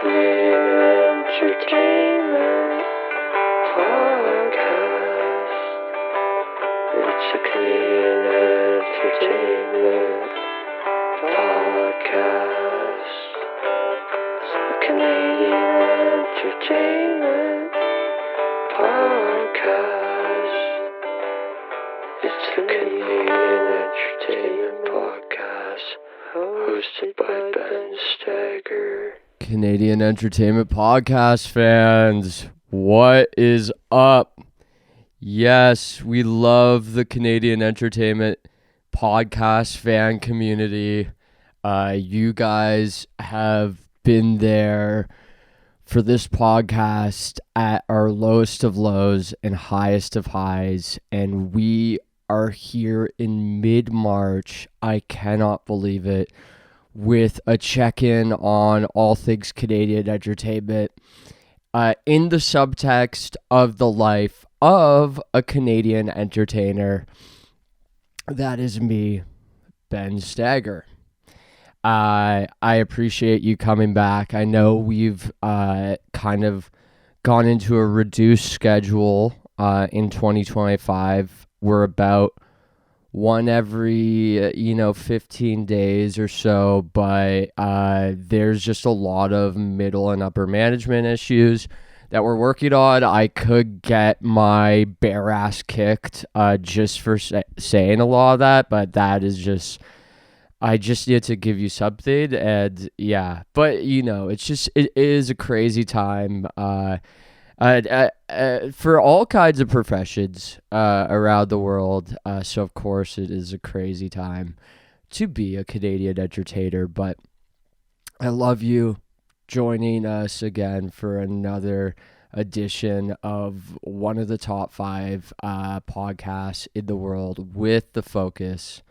Canadian Entertainment Podcast. It's a Canadian Entertainment Podcast. It's a Canadian Entertainment Podcast. It's a Canadian Entertainment Podcast, hosted by Ben Stagger. Canadian Entertainment Podcast fans, what is up? Yes, we love the Canadian Entertainment Podcast fan community. You guys have been there for this podcast at our lowest of lows and highest of highs, and we are here in mid-March. I cannot believe it. With a check-in on all things Canadian entertainment in the subtext of the life of a Canadian entertainer. That is me, Ben Stagger. I appreciate you coming back. I know we've kind of gone into a reduced schedule in 2025. We're about one every 15 days or so, but there's just a lot of middle and upper management issues that we're working on. I could get my bare ass kicked just for saying a lot of that, but that is just, I just need to give you something. And yeah, but it is a crazy time for all kinds of professions around the world. So of course it is a crazy time to be a Canadian entertainer, but I love you joining us again for another edition of one of the top 5 podcasts in the world with the focus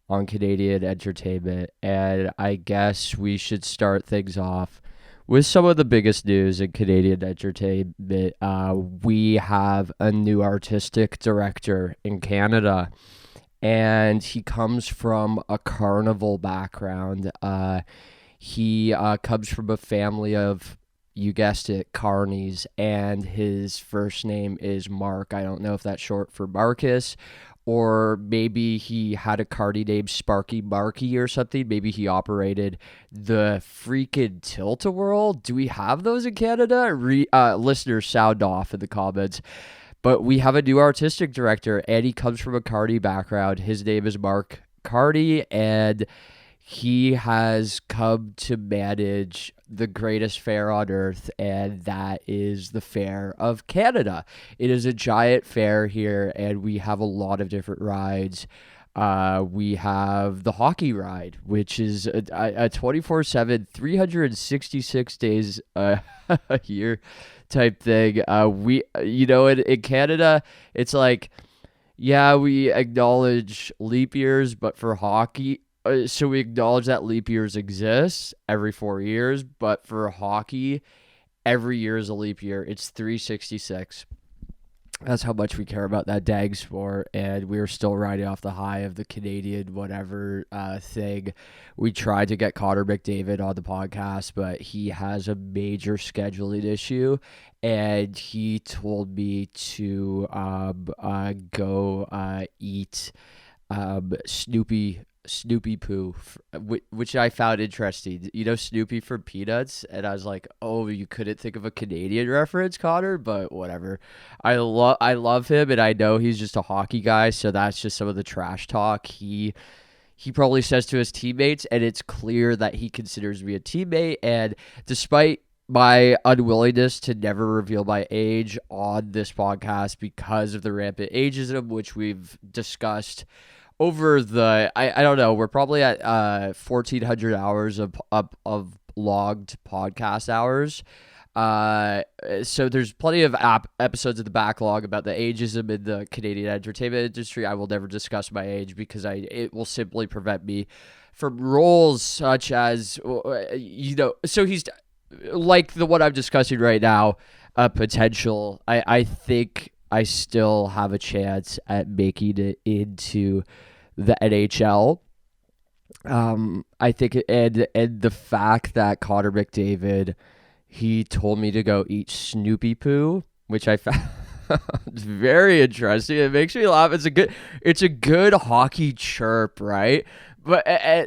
on Canadian entertainment. And I guess we should start things off with some of the biggest news in Canadian entertainment. We have a new artistic director in Canada, and he comes from a carnival background. He comes from a family of, you guessed it, Carneys, and his first name is Mark. I don't know if that's short for Marcus, or maybe he had a Cardi named Sparky Marky or something. Maybe he operated the freaking Tilt-A-Whirl. Do we have those in Canada? Listeners, sound off in the comments. But we have a new artistic director, and he comes from a Cardi background. His name is Mark Carney, and he has come to manage the greatest fair on earth, and that is the Fair of Canada. It is a giant fair here, and we have a lot of different rides. We have the hockey ride, which is a 24/7, 366 days a year type thing. In Canada, it's like, yeah, we acknowledge leap years, but for hockey, so we acknowledge that leap years exist every 4 years, but for hockey, every year is a leap year. It's 366. That's how much we care about that dang sport, and we're still riding off the high of the Canadian whatever thing. We tried to get Connor McDavid on the podcast, but he has a major scheduling issue, and he told me to go eat Snoopy poo, which I found interesting. Snoopy from Peanuts, and I was like, oh, you couldn't think of a Canadian reference, Connor, but whatever. I love him, and I know he's just a hockey guy, so that's just some of the trash talk he probably says to his teammates, and it's clear that he considers me a teammate. And despite my unwillingness to never reveal my age on this podcast because of the rampant ageism, which we've discussed over the, I don't know, we're probably at 1,400 hours of logged podcast hours. So there's plenty of episodes of the backlog about the ageism in the Canadian entertainment industry. I will never discuss my age because it will simply prevent me from roles such as, so he's like the one I'm discussing right now, a potential. I think I still have a chance at making it into the NHL. I think, and the fact that Connor McDavid he told me to go eat Snoopy poo, which I found very interesting. It makes me laugh. It's a good hockey chirp, right? But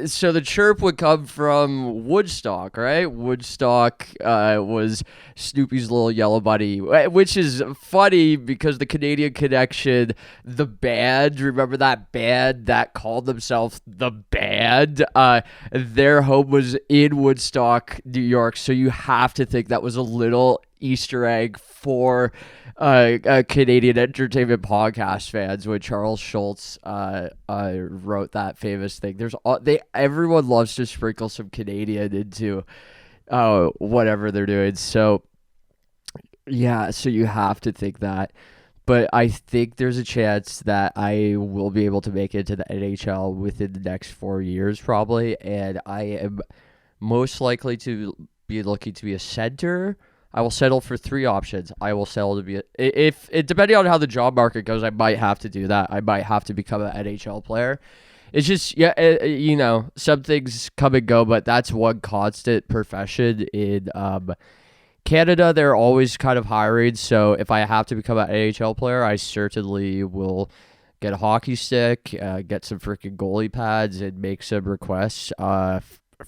so the chirp would come from Woodstock, right? Woodstock was Snoopy's little yellow buddy, which is funny because the Canadian Connection, the band, remember that band that called themselves the Band? Their home was in Woodstock, New York, so you have to think that was a little Easter egg for Canadian entertainment podcast fans when Charles Schultz wrote that famous thing. Everyone loves to sprinkle some Canadian into whatever they're doing. So yeah, so you have to think that. But I think there's a chance that I will be able to make it to the NHL within the next 4 years, probably. And I am most likely to be looking to be a center. I will settle for 3 options. I will settle to be if depending on how the job market goes, I might have to do that. I might have to become an NHL player. It's just some things come and go, but that's one constant profession in Canada. They're always kind of hiring, so if I have to become an NHL player, I certainly will get a hockey stick, get some freaking goalie pads, and make some requests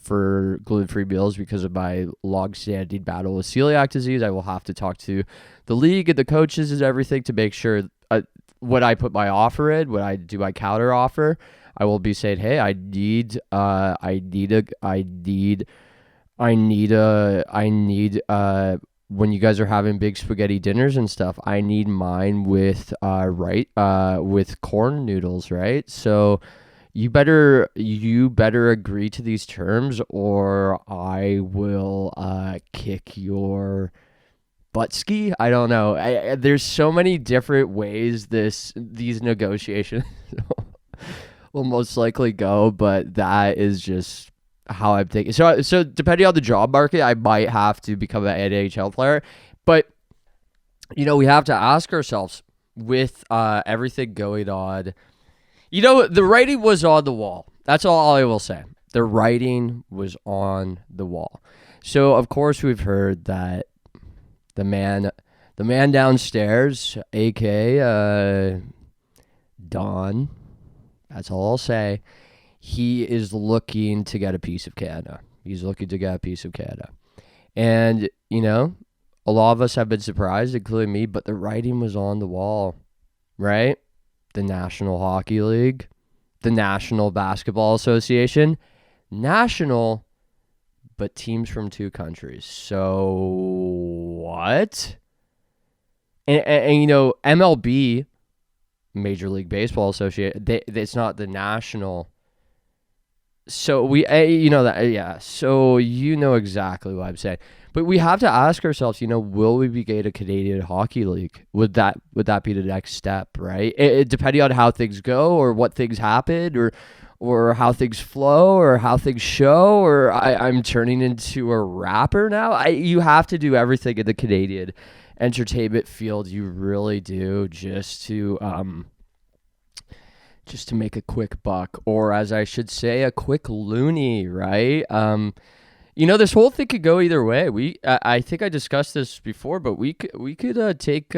for gluten-free meals because of my long-standing battle with celiac disease. I will have to talk to the league and the coaches and everything to make sure when I put my offer in, when I do my counter offer, I will be saying, hey, I need when you guys are having big spaghetti dinners and stuff, I need mine with with corn noodles, right? So you better agree to these terms or I will kick your butt ski. I don't know. There's so many different ways these negotiations will most likely go, but that is just how I'm thinking. So depending on the job market, I might have to become an NHL player. But we have to ask ourselves with everything going on. The writing was on the wall. That's all I will say. The writing was on the wall. So of course we've heard that the man downstairs, aka Don, that's all I'll say. He is looking to get a piece of Canada. And, a lot of us have been surprised, including me, but the writing was on the wall, right? The National Hockey League, the National Basketball Association, national, but teams from 2 countries. So, what? And MLB, Major League Baseball Association, it's not the national. So we, So exactly what I'm saying. But we have to ask ourselves, will we be getting a Canadian Hockey League? Would that be the next step, right? Depending on how things go, or what things happen, or how things flow, or how things show, or I'm turning into a rapper now. You have to do everything in the Canadian entertainment field. You really do, just to make a quick buck, or as I should say, a quick loony, right? This whole thing could go either way. I think I discussed this before, but we could take.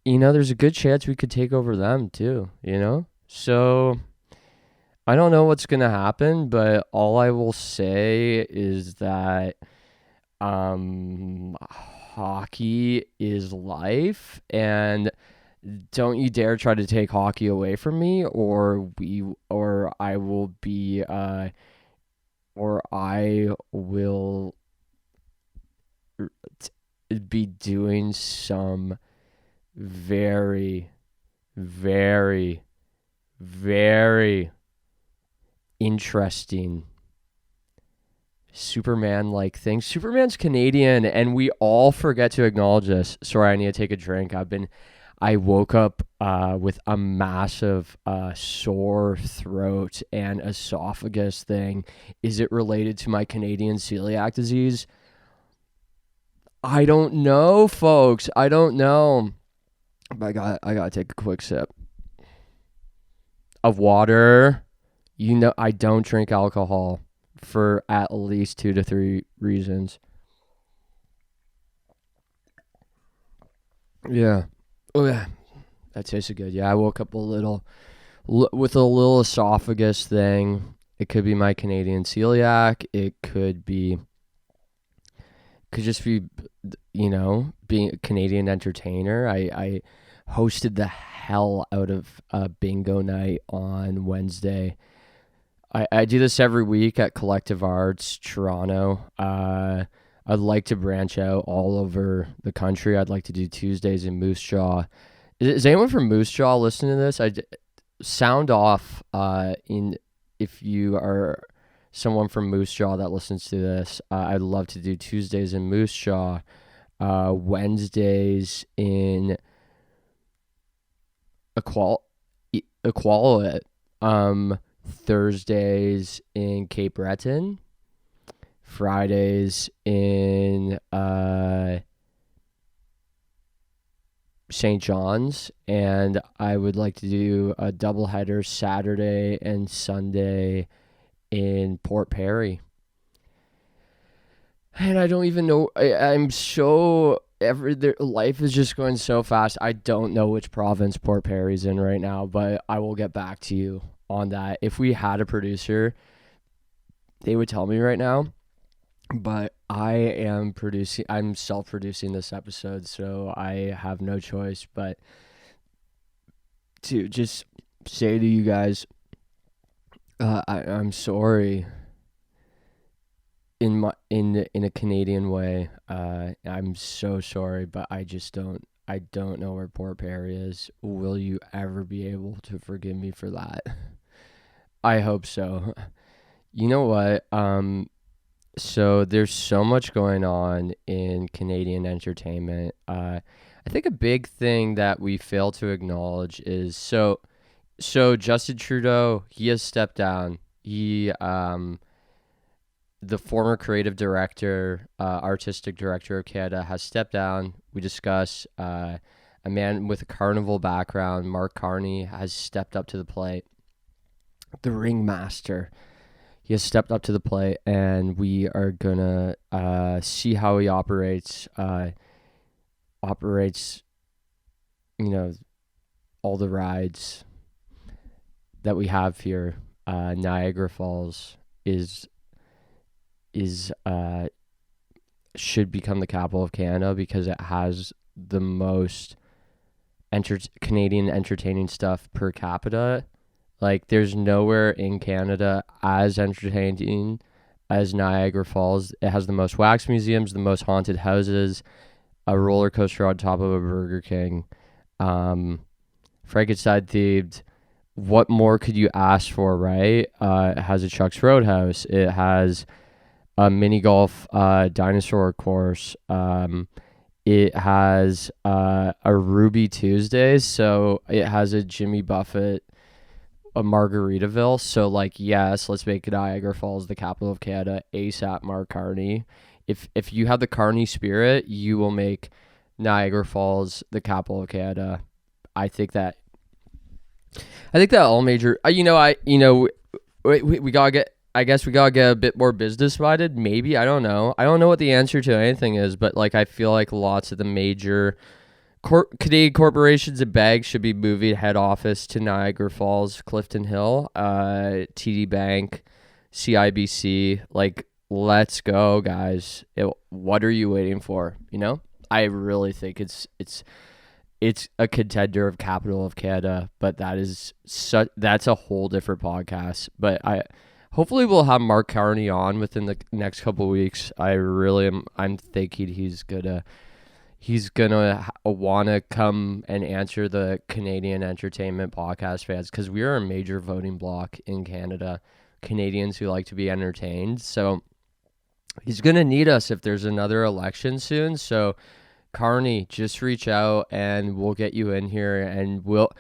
There's a good chance we could take over them too. So I don't know what's gonna happen, but all I will say is that hockey is life, and don't you dare try to take hockey away from me, or I will be doing some very, very, very interesting Superman-like things. Superman's Canadian, and we all forget to acknowledge this. Sorry, I need to take a drink. I woke up with a massive sore throat and esophagus thing. Is it related to my Canadian celiac disease? I don't know, folks. I don't know. But I gotta take a quick sip of water. I don't drink alcohol. for at least 2 to 3 reasons. Yeah. Oh yeah. That tasted good. Yeah, I woke up with a little esophagus thing. It could be my Canadian celiac. It could just be, being a Canadian entertainer. I hosted the hell out of a bingo night on Wednesday. I do this every week at Collective Arts Toronto. I'd like to branch out all over the country. I'd like to do Tuesdays in Moose Jaw. Is anyone from Moose Jaw listening to this? Sound off if you are someone from Moose Jaw that listens to this. I'd love to do Tuesdays in Moose Jaw, Wednesdays in Equality, Thursdays in Cape Breton, Fridays in St. John's, and I would like to do a doubleheader Saturday and Sunday in Port Perry. And I don't even know. I'm so life is just going so fast. I don't know which province Port Perry's in right now, but I will get back to you on that. If we had a producer, they would tell me right now. But I'm self-producing this episode, so I have no choice but to just say to you guys, I'm sorry. In a Canadian way, I'm so sorry, but I don't know where Port Perry is. Will you ever be able to forgive me for that? I hope so. You know what? So there's so much going on in Canadian entertainment. I think a big thing that we fail to acknowledge is so Justin Trudeau, he has stepped down. The former creative director, artistic director of Canada has stepped down. We discuss a man with a carnival background, Mark Carney, has stepped up to the plate. The ringmaster, he has stepped up to the plate, and we are gonna see how he operates. All the rides that we have here. Niagara Falls should become the capital of Canada because it has the most Canadian entertaining stuff per capita. Like, there's nowhere in Canada as entertaining as Niagara Falls. It has the most wax museums, the most haunted houses, a roller coaster on top of a Burger King, Frankenstein themed. What more could you ask for, right? It has a Chuck's Roadhouse. It has a mini golf dinosaur course. It has a Ruby Tuesdays, so it has a Jimmy Buffett, a Margaritaville. So, like, yes, let's make Niagara Falls the capital of Canada ASAP. Mark Carney. If you have the Carney spirit, you will make Niagara Falls the capital of Canada. I think that all major. We gotta get. I guess we gotta get a bit more business minded. Maybe, I don't know. I don't know what the answer to anything is, but like, I feel like lots of the major Canadian corporations and banks should be moving head office to Niagara Falls, Clifton Hill, TD Bank, CIBC. Like, let's go, guys. What are you waiting for? I really think it's a contender of capital of Canada, but that's a whole different podcast. But hopefully we'll have Mark Carney on within the next couple of weeks. I'm thinking he's gonna want to come and answer the Canadian entertainment podcast fans, because we are a major voting bloc in Canada, Canadians who like to be entertained. So he's gonna need us if there's another election soon. So Carney, just reach out and we'll get you in here, and we'll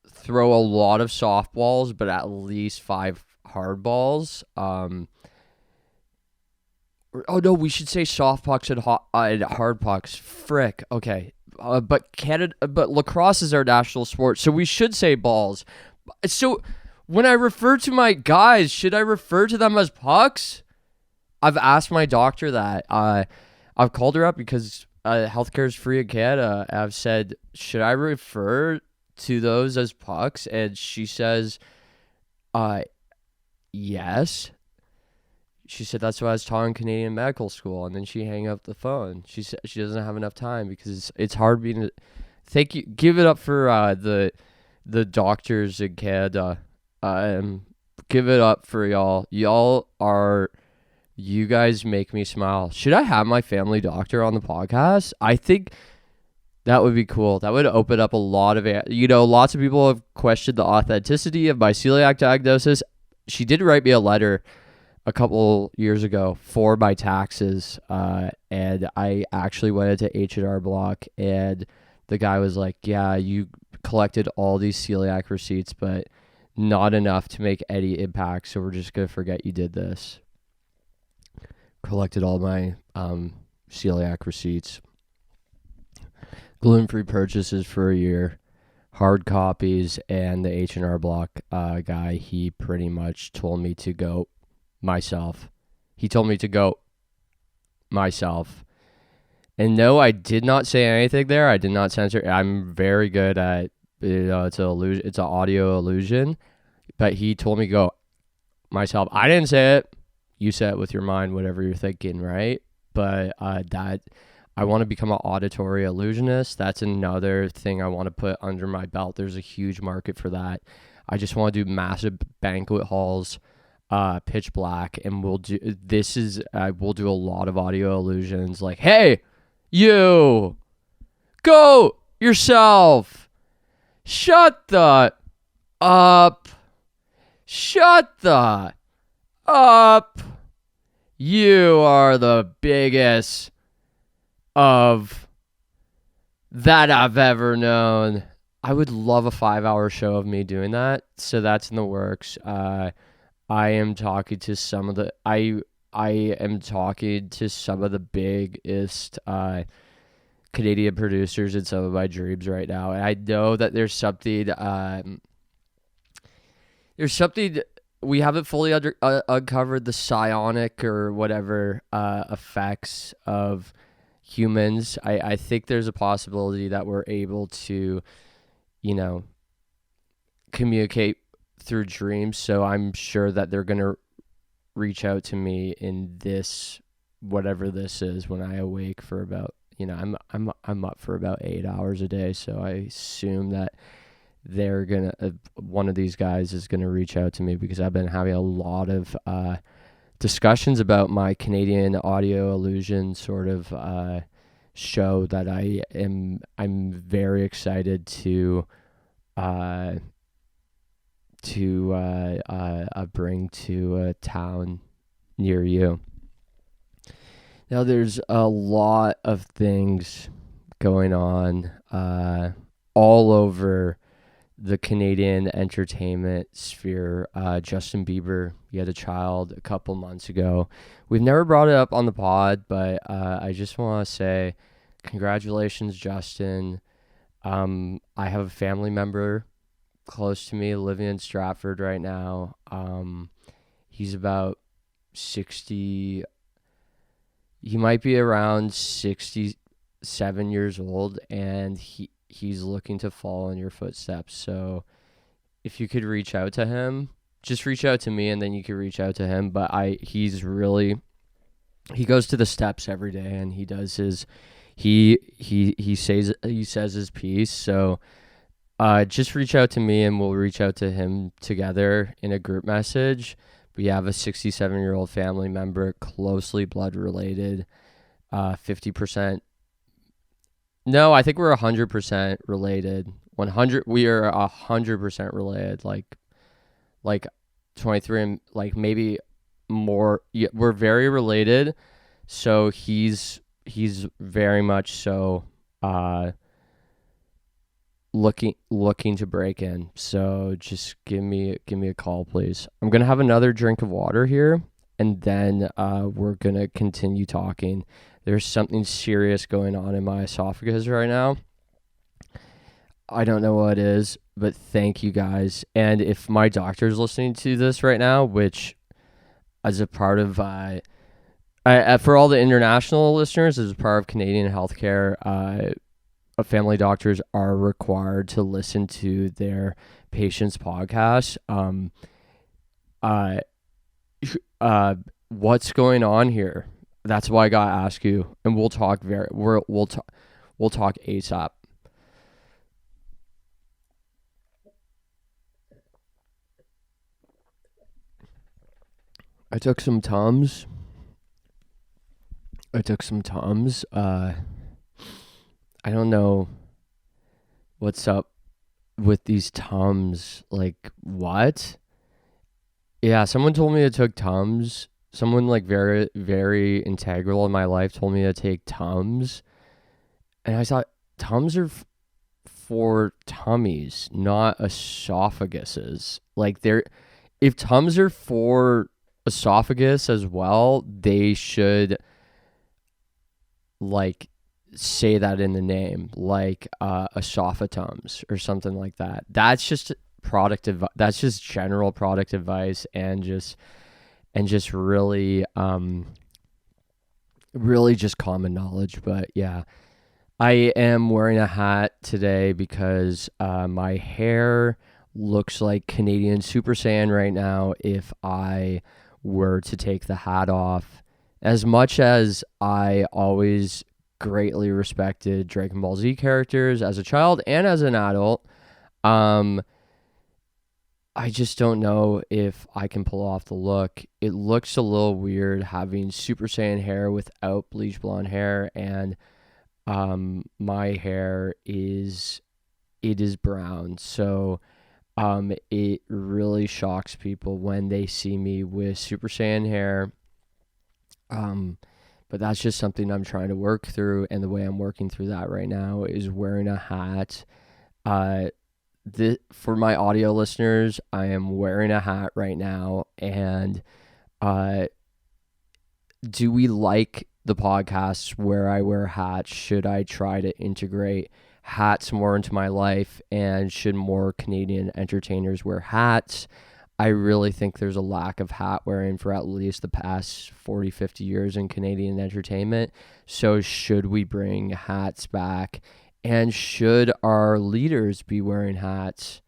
throw a lot of softballs, but at least 5 hardballs. Oh no, we should say soft pucks and hard pucks. Frick. Okay. But lacrosse is our national sport, so we should say balls. So When I refer to my guys, should I refer to them as pucks? I've asked my doctor that. I've called her up because healthcare is free in Canada. I've said, should I refer to those as pucks? And she says, yes. She said that's why I was taught in Canadian medical school, and then she hung up the phone. She said she doesn't have enough time because it's hard being. Thank you. Give it up for the doctors in Canada. Give it up for y'all. You guys make me smile. Should I have my family doctor on the podcast? I think that would be cool. That would open up a lot of, lots of people have questioned the authenticity of my celiac diagnosis. She did write me a letter a couple years ago for my taxes, and I actually went into H&R Block, and the guy was like, yeah, you collected all these celiac receipts, but not enough to make any impact, so we're just going to forget you did this. Collected all my celiac receipts. Gluten-free purchases for a year. Hard copies, and the H&R Block guy, he pretty much told me to go myself. He told me to go myself. And no, I did not say anything there. I did not censor. I'm very good at, it's an illusion. It's an audio illusion. But he told me to go myself. I didn't say it. You say it with your mind, whatever you're thinking, right? But that I want to become an auditory illusionist. That's another thing I want to put under my belt. There's a huge market for that. I just want to do massive banquet halls, pitch black, and we'll do a lot of audio illusions. Like, hey, you, go yourself. Shut the up. Shut the up. You are the biggest of that I've ever known. I would love a 5-hour show of me doing that. So that's in the works. I am talking to some of the biggest Canadian producers in some of my dreams right now, and I know that there's something we haven't fully uncovered the psionic or whatever effects of humans. I think there's a possibility that we're able to, communicate through dreams. So I'm sure that they're gonna reach out to me in this, whatever this is, when I awake for about, I'm up for about 8 hours a day. So I assume that they're gonna one of these guys is gonna reach out to me, because I've been having a lot of discussions about my Canadian audio illusion sort of show that I'm very excited to bring to a town near you. Now there's a lot of things going on all over the Canadian entertainment sphere. Justin Bieber, he had a child a couple months ago. We've never brought it up on the pod, but I just want to say congratulations, Justin. I have a family member close to me living in Stratford right now. He's about 60. He might be around 67 years old, and he's looking to follow in your footsteps. So if you could reach out to him, just reach out to me, and then you could reach out to him. But he goes to the steps every day, and he does his, he says his piece. So just reach out to me, and we'll reach out to him together in a group message. We have a 67-year-old family member, closely blood related, 50%. No, I think we're 100% related. 100. We are 100% related. Like 23 and like maybe more. Yeah, we're very related. So he's very much so looking to break in. So just give me a call, please. I'm gonna have another drink of water here, and then we're gonna continue talking. There's something serious going on in my esophagus right now. I don't know what it is, but thank you guys. And if my doctor's listening to this right now, which as a part of for all the international listeners, as a part of Canadian healthcare, family doctors are required to listen to their patients' podcasts. What's going on here? That's why I gotta ask you, and we'll talk we'll talk ASAP. I took some Tums. I don't know what's up with these Tums. Like, what? Yeah, someone told me I took Tums. Someone like very, very integral in my life told me to take Tums. And I thought Tums are for tummies, not esophaguses. Like, if Tums are for esophagus as well, they should like say that in the name, like esophatums or something like that. That's just that's just general product advice, and just really really just common knowledge. But yeah, I am wearing a hat today because my hair looks like Canadian Super Saiyan right now if I were to take the hat off. As much as I always greatly respected Dragon Ball Z characters as a child and as an adult, I just don't know if I can pull off the look. It looks a little weird having Super Saiyan hair without bleach blonde hair, and my hair is brown. So it really shocks people when they see me with Super Saiyan hair. But that's just something I'm trying to work through, and the way I'm working through that right now is wearing a hat. For my audio listeners, I am wearing a hat right now, and do we like the podcasts where I wear hats? Should I try to integrate hats more into my life, and should more Canadian entertainers wear hats? I really think there's a lack of hat wearing for at least the past 40, 50 years in Canadian entertainment. So should we bring hats back? And should our leaders be wearing hats?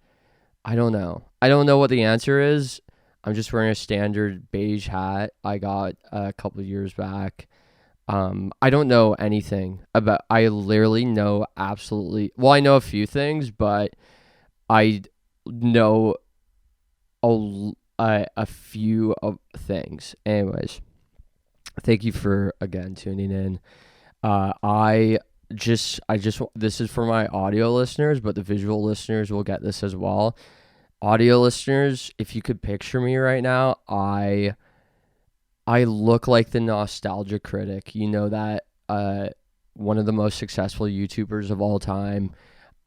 I don't know. I don't know what the answer is. I'm just wearing a standard beige hat I got a couple of years back. I don't know anything about, I literally know absolutely, well, I know a few things, but I know a few of things. Anyways, thank you for again tuning in. I just this is for my audio listeners, but the visual listeners will get this as well. Audio listeners, if you could picture me right now, I look like the Nostalgia Critic. You know that one of the most successful YouTubers of all time.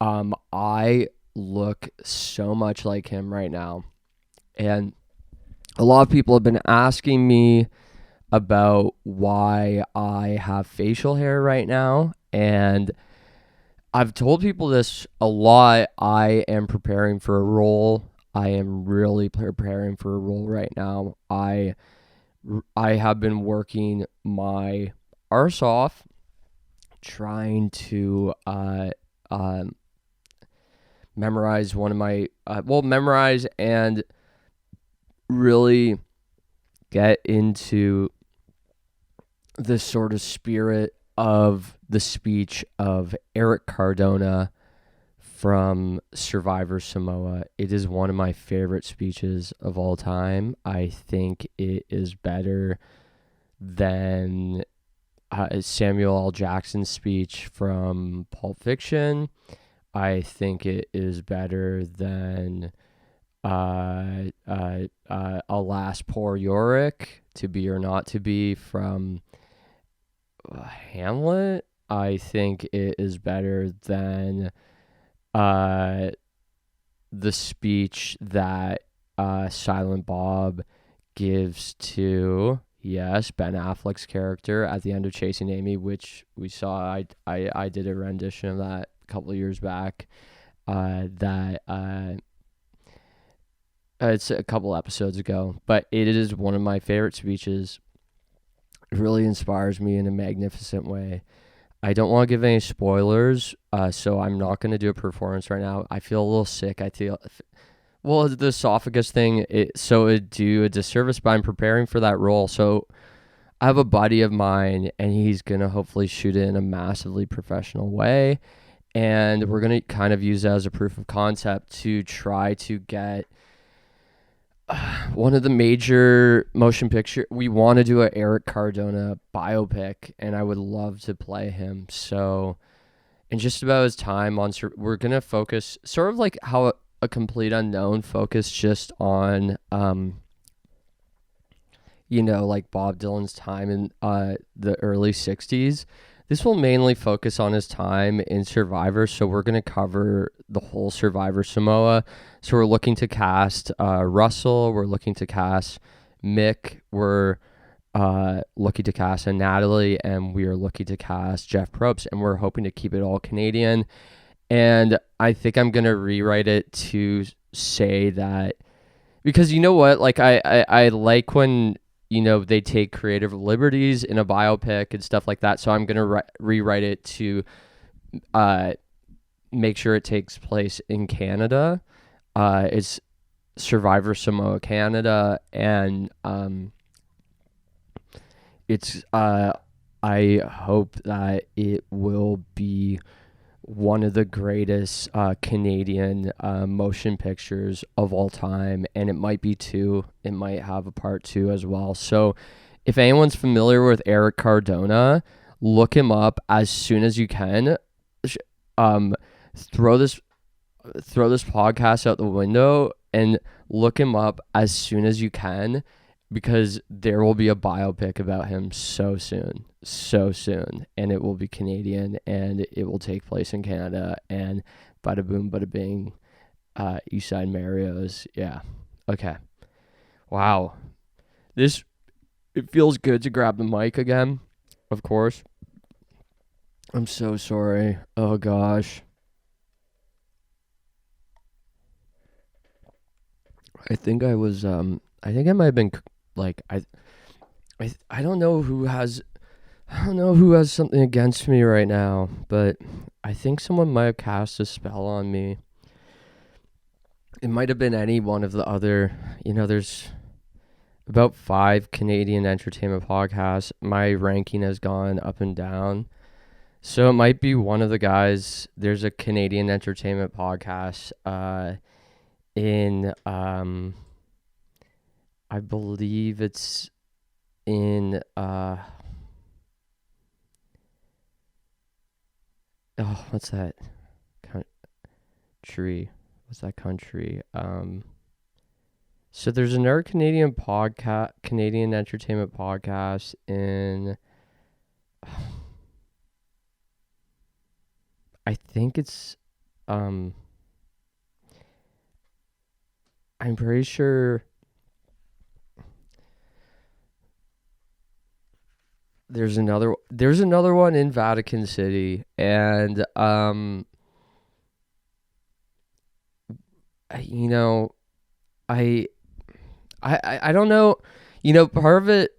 I look so much like him right now. And a lot of people have been asking me about why I have facial hair right now. And I've told people this a lot. I am preparing for a role. I am really preparing for a role right now. I have been working my arse off trying to memorize one of my memorize and really get into the sort of spirit of the speech of Eric Cardona from Survivor Samoa. It is one of my favorite speeches of all time. I think it is better than Samuel L. Jackson's speech from Pulp Fiction. I think it is better than Alas Poor Yorick, To Be or Not to Be from Hamlet. I think it is better than the speech that Silent Bob gives to Ben Affleck's character at the end of Chasing Amy, which we saw. I did a rendition of that a couple of years back. that it's a couple episodes ago, but it is one of my favorite speeches. It really inspires me in a magnificent way. I don't want to give any spoilers, so I'm not going to do a performance right now. I feel a little sick. Well, the esophagus thing, so it'd do a disservice, but I'm preparing for that role. So I have a buddy of mine, and he's going to hopefully shoot it in a massively professional way. And we're going to kind of use that as a proof of concept to try to get one of the major motion picture. We want to do an Eric Cardona biopic, and I would love to play him. So in just about his time on, we're going to focus sort of like how a complete unknown focus just on, like Bob Dylan's time in the early 60s. This will mainly focus on his time in Survivor, so we're going to cover the whole Survivor Samoa. So we're looking to cast Russell, we're looking to cast Mick, we're looking to cast Natalie, and we are looking to cast Jeff Probst, and we're hoping to keep it all Canadian. And I think I'm going to rewrite it to say that, because you know what, like I like when, they take creative liberties in a biopic and stuff like that. So I'm going to rewrite it to make sure it takes place in Canada. It's Survivor Samoa Canada, and it's I hope that it will be one of the greatest Canadian motion pictures of all time, and it might be two. It might have a part two as well. So if anyone's familiar with Eric Cardona, look him up as soon as you can. Throw this podcast out the window and look him up as soon as you can, because there will be a biopic about him so soon, and it will be Canadian, and it will take place in Canada, and bada boom, bada bing, Eastside Mario's, yeah, okay, wow, it feels good to grab the mic again, of course. I'm so sorry, oh gosh. I think I might have been like, I don't know who has something against me right now, but I think someone might have cast a spell on me. It might have been any one of the other, there's about 5 Canadian entertainment podcasts. My ranking has gone up and down. So it might be one of the guys. There's a Canadian entertainment podcast, in I believe it's in what's that country? So there's another Canadian entertainment podcast in I think it's I'm pretty sure there's another one in Vatican City, and I don't know, part of it,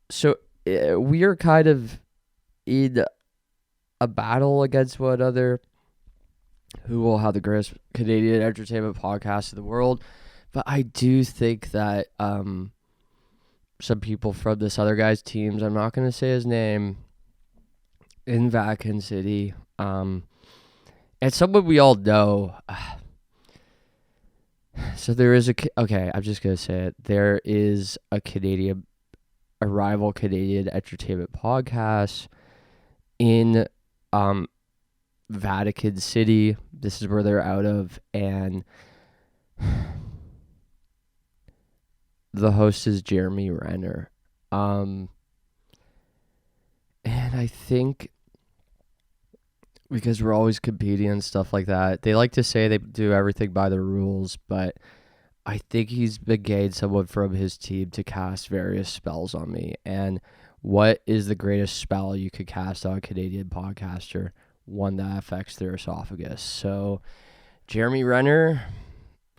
so we are kind of in a battle against one another, who will have the greatest Canadian entertainment podcast in the world. But I do think that some people from this other guy's teams, I'm not going to say his name, in Vatican City, and someone we all know. So there is I'm just going to say it. There is a rival Canadian entertainment podcast in Vatican City. This is where they're out of, and the host is Jeremy Renner. And I think because we're always competing and stuff like that, they like to say they do everything by the rules, but I think he's begged someone from his team to cast various spells on me. And what is the greatest spell you could cast on a Canadian podcaster? One that affects their esophagus. So Jeremy Renner,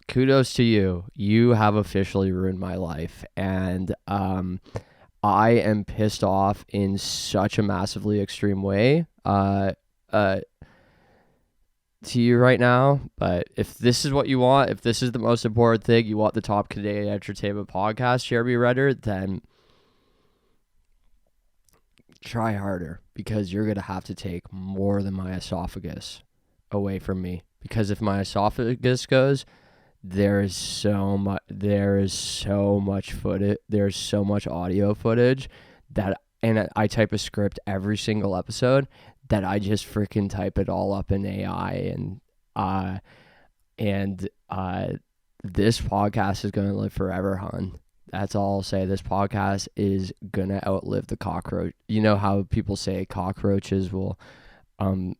kudos to you. You have officially ruined my life, and I am pissed off in such a massively extreme way to you right now. But if this is what you want, if this is the most important thing, you want the top Canadian entertainment podcast, Jeremy Renner, then try harder, because you're going to have to take more than my esophagus away from me. Because if my esophagus goes, there's so much footage, there's so much audio footage and I type a script every single episode that I just freaking type it all up in AI, and this podcast is going to live forever, hon. That's all I'll say. This podcast is going to outlive the cockroach. You know how people say cockroaches will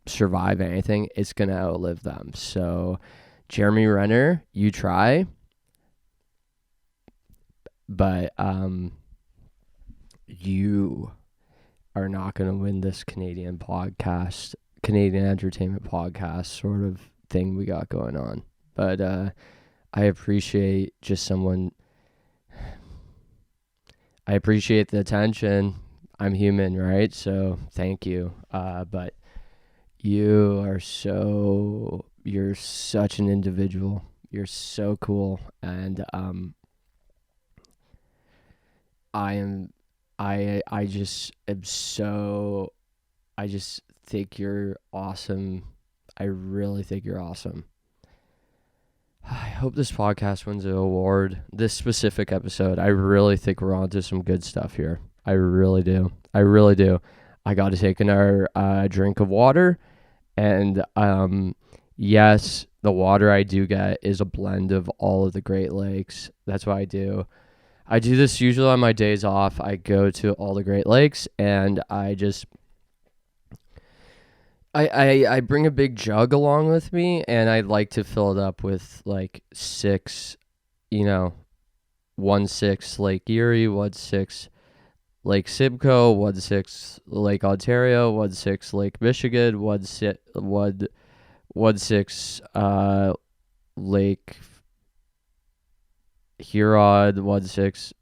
survive anything? It's going to outlive them. So, Jeremy Renner, you try. But you are not going to win this Canadian entertainment podcast sort of thing we got going on. But I appreciate I appreciate the attention. I'm human, right? So thank you. But you're such an individual. You're so cool. And I just think you're awesome. I really think you're awesome. I hope this podcast wins an award. This specific episode, I really think we're on to some good stuff here. I really do. I got to take another drink of water. And yes, the water I do get is a blend of all of the Great Lakes. That's what I do. I do this usually on my days off. I go to all the Great Lakes, and I bring a big jug along with me, and I like to fill it up with like 6, 1/6 Lake Erie, 1/6 Lake Simcoe, 1/6 Lake Ontario, 1/6 Lake Michigan, 1/6 Lake Huron, 1/6.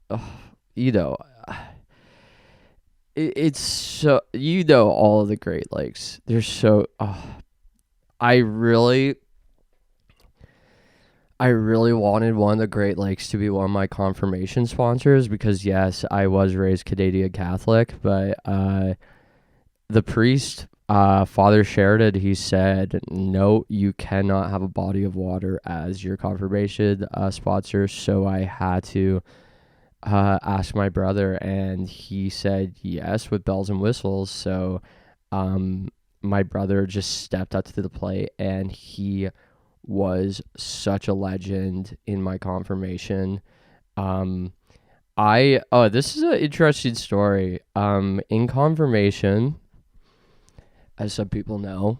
It's so, all of the Great Lakes. They're so. I really wanted one of the Great Lakes to be one of my confirmation sponsors, because yes, I was raised Canadian Catholic, but the priest, Father Sheridan, he said, no, you cannot have a body of water as your confirmation sponsor. So I had to ask my brother, and he said yes with bells and whistles. So my brother just stepped up to the plate, and he was such a legend in my confirmation. This is an interesting story. In confirmation, as some people know,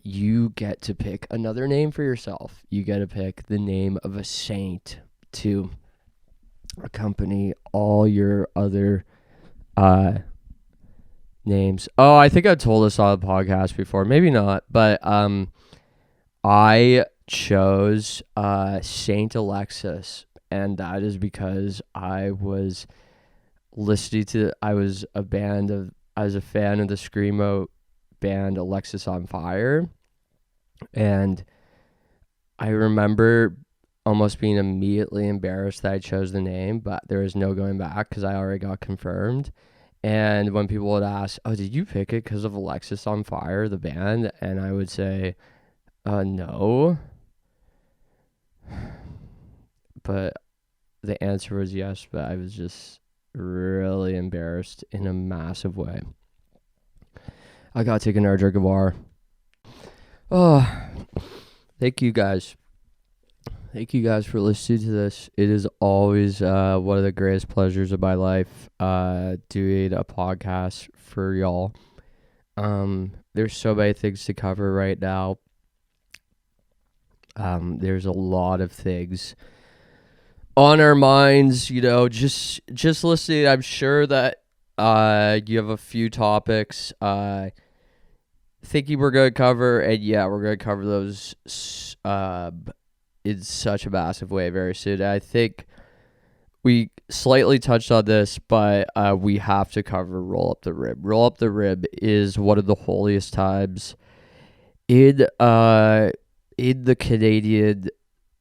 you get to pick another name for yourself. You get to pick the name of a saint to accompany all your other names. Oh, I think I told this on the podcast before. Maybe not, but I chose Saint Alexis, and that is because I was a fan of the screamo band Alexis on Fire, and I remember almost being immediately embarrassed that I chose the name, but there was no going back because I already got confirmed. And when people would ask, oh, did you pick it because of Alexis on Fire, the band? And I would say, no. But the answer was yes, but I was just really embarrassed in a massive way. I gotta take another drink of water. Oh, thank you guys. Thank you guys for listening to this. It is always one of the greatest pleasures of my life doing a podcast for y'all. There's so many things to cover right now. There's a lot of things on our minds, just listening. I'm sure that you have a few topics thinking we're going to cover, and yeah, we're going to cover those in such a massive way very soon. I think we slightly touched on this, but we have to cover Roll Up the Rib. Roll Up the Rib is one of the holiest times in the Canadian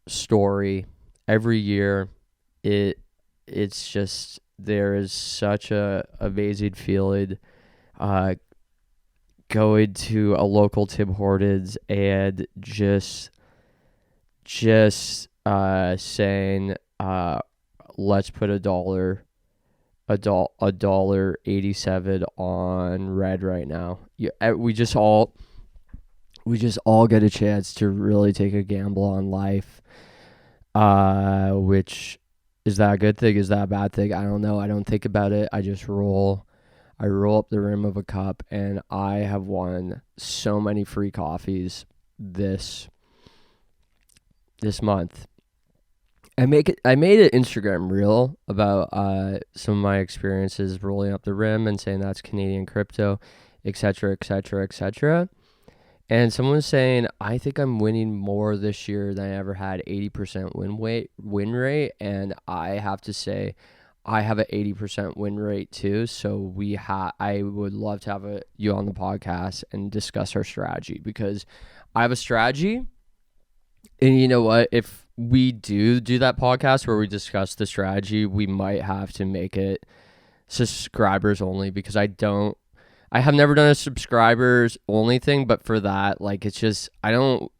story. Every year, it's just, there is such a amazing feeling going to a local Tim Hortons and just saying, let's put $1.87 on red right now. Yeah, we just all get a chance to really take a gamble on life. Which, is that a good thing? Is that a bad thing? I don't know. I don't think about it. I just roll. I roll up the rim of a cup, and I have won so many free coffees this month. I made an Instagram reel about some of my experiences rolling up the rim and saying that's Canadian crypto, etc., etc., etc. And someone was saying, I think I'm winning more this year than I ever had, 80% win rate. And I have to say, I have an 80% win rate too. So I would love to have you on the podcast and discuss our strategy, because I have a strategy. And you know what? If we do that podcast where we discuss the strategy, we might have to make it subscribers only, because I have never done a subscribers only thing, but for that, like, it's just, I don't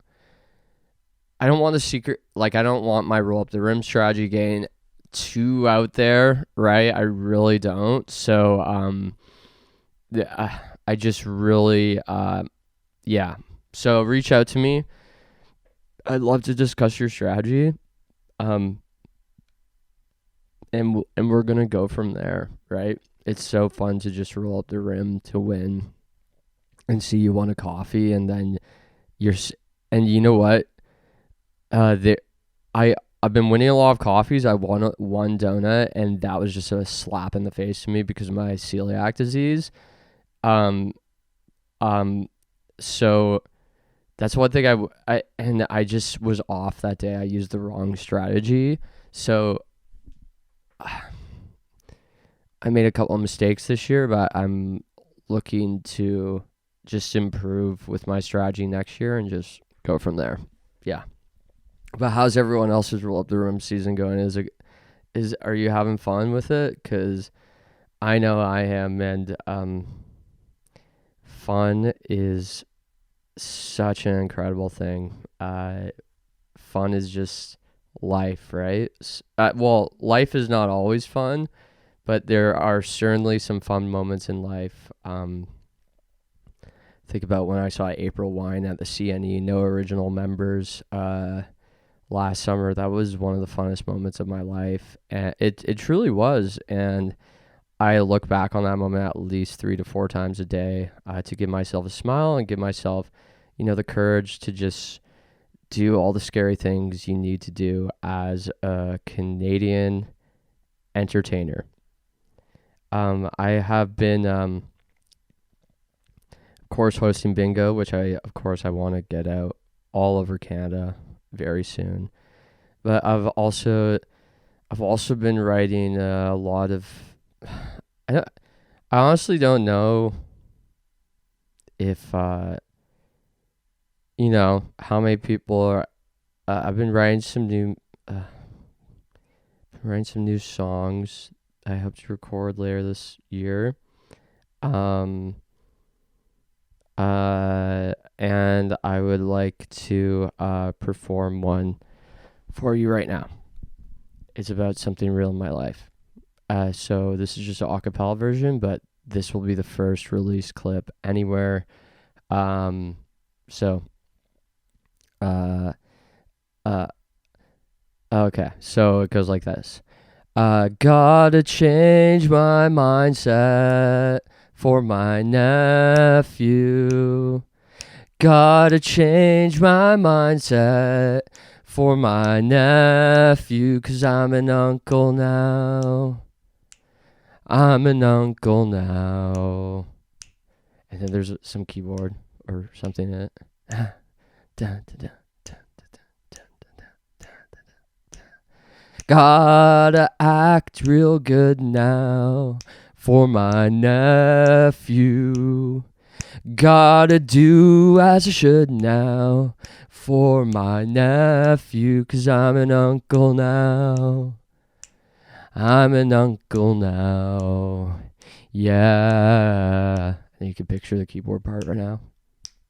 want the secret, like, I don't want my roll up the rim strategy game too out there, right? I really don't. So, I just really, yeah. So reach out to me. I'd love to discuss your strategy. And we're going to go from there, right? It's so fun to just roll up the rim to win and see you won a coffee, and then and you know what? I've been winning a lot of coffees. I won one donut, and that was just a slap in the face to me because of my celiac disease. So that's one thing I just was off that day. I used the wrong strategy. So I made a couple of mistakes this year, but I'm looking to just improve with my strategy next year and just go from there. Yeah. But how's everyone else's roll up the rim season going? Are you having fun with it? 'Cause I know I am, and fun is such an incredible thing. Fun is just life, right? Well, life is not always fun, but there are certainly some fun moments in life. Think about when I saw April Wine at the CNE, no original members, last summer. That was one of the funnest moments of my life. And it truly was. And I look back on that moment at least 3 to 4 times a day, to give myself a smile and give myself, the courage to just do all the scary things you need to do as a Canadian entertainer. I have been, of course, hosting bingo, which I want to get out all over Canada very soon. But I've also been writing a lot of. I honestly don't know if how many people are. I've been writing some new songs I hope to record later this year. And I would like to perform one for you right now. It's about something real in my life. So this is just an acapella version, but this will be the first release clip anywhere. Okay, so it goes like this. Gotta change my mindset for my nephew. Gotta change my mindset for my nephew, 'cause I'm an uncle now. I'm an uncle now. And then there's some keyboard or something in it. Gotta act real good now for my nephew. Gotta do as I should now for my nephew, 'cause I'm an uncle now. I'm an uncle now. Yeah. And you can picture the keyboard part right now.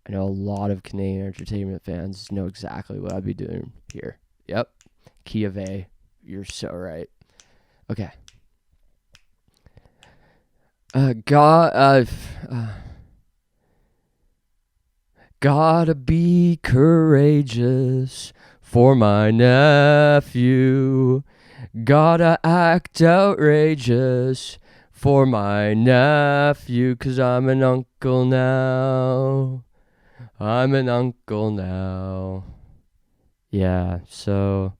I know a lot of Canadian entertainment fans know exactly what I'd be doing here. Yep. Key of A. You're so right. Okay. Gotta be courageous for my nephew. Gotta act outrageous for my nephew, 'cause I'm an uncle now. I'm an uncle now. Yeah, so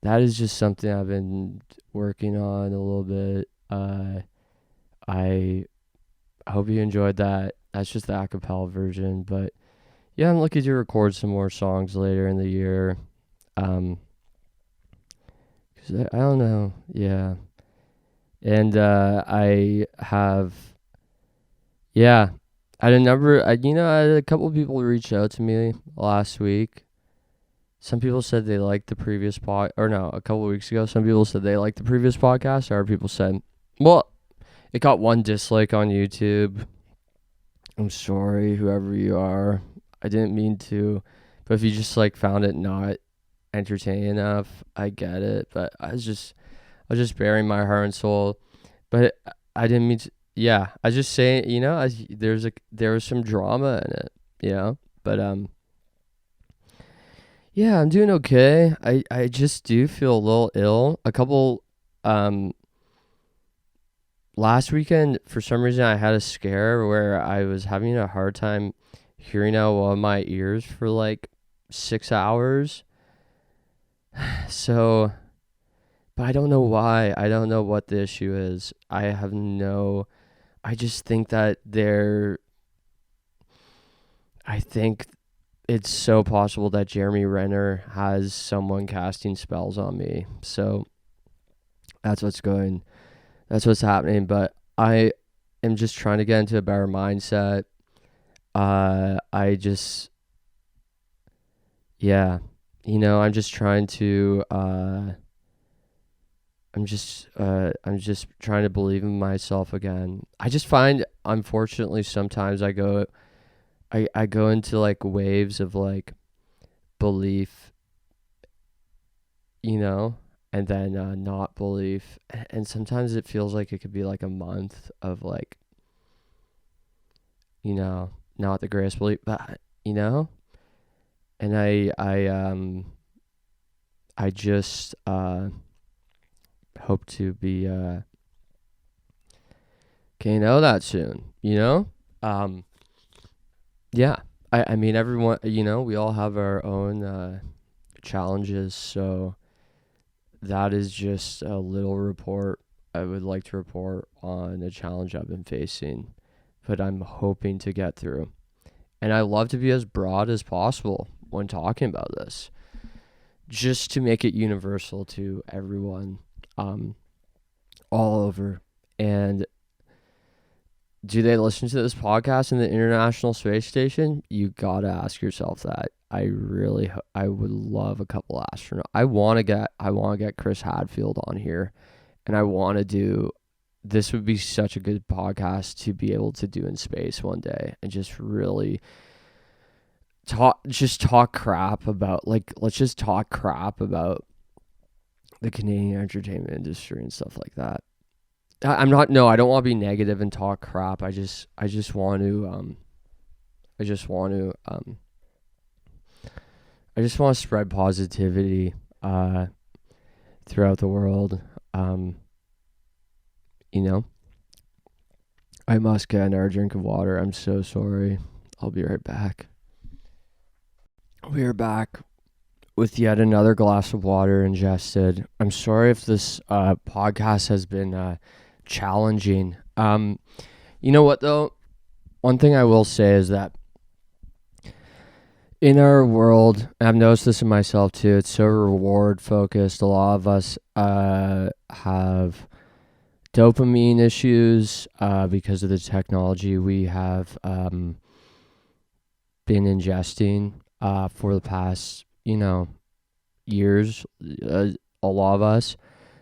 that is just something I've been working on a little bit. I hope you enjoyed that. That's just the acapella version, but yeah, I'm looking to record some more songs later in the year. 'Cause I don't know, yeah. And I had a couple people reach out to me last week. Some people said they liked the previous a couple weeks ago, some people said they liked the previous podcast. Other people said, well, it got 1 dislike on YouTube. I'm sorry, whoever you are. I didn't mean to, but if you just found it not entertaining enough, I get it. But I was just bearing my heart and soul. But I didn't mean to. Yeah, I was just saying, there was some drama in it, But yeah, I'm doing okay. I just do feel a little ill. Last weekend, for some reason, I had a scare where I was having a hard time hearing out one of my ears for 6 hours. So, but I don't know why. I don't know what the issue is. I just think that I think it's so possible that Jeremy Renner has someone casting spells on me. So that's what's happening. But I am just trying to get into a better mindset. I'm just trying to I'm just trying to believe in myself again. I just find, unfortunately, sometimes I go into waves of belief, and then not belief, and sometimes it feels like it could be a month of not the greatest belief, but and I just hope to be getting out of that soon, yeah. I mean, everyone, we all have our own challenges, so that is just a little report I would like to report on a challenge I've been facing, but I'm hoping to get through. And I love to be as broad as possible when talking about this, just to make it universal to everyone, all over. And do they listen to this podcast in the International Space Station? You gotta ask yourself that. I would love a couple astronauts. I want to get Chris Hadfield on here, and this would be such a good podcast to be able to do in space one day, and just really talk crap about let's just talk crap about the Canadian entertainment industry and stuff like that. I don't want to be negative and talk crap. I just want to spread positivity throughout the world. I must get another drink of water. I'm so sorry. I'll be right back. We are back with yet another glass of water ingested. I'm sorry if this podcast has been challenging. You know what though? One thing I will say is that In our world, I've noticed this in myself too, it's so reward focused. A lot of us have dopamine issues because of the technology we have been ingesting for the past, years, a lot of us.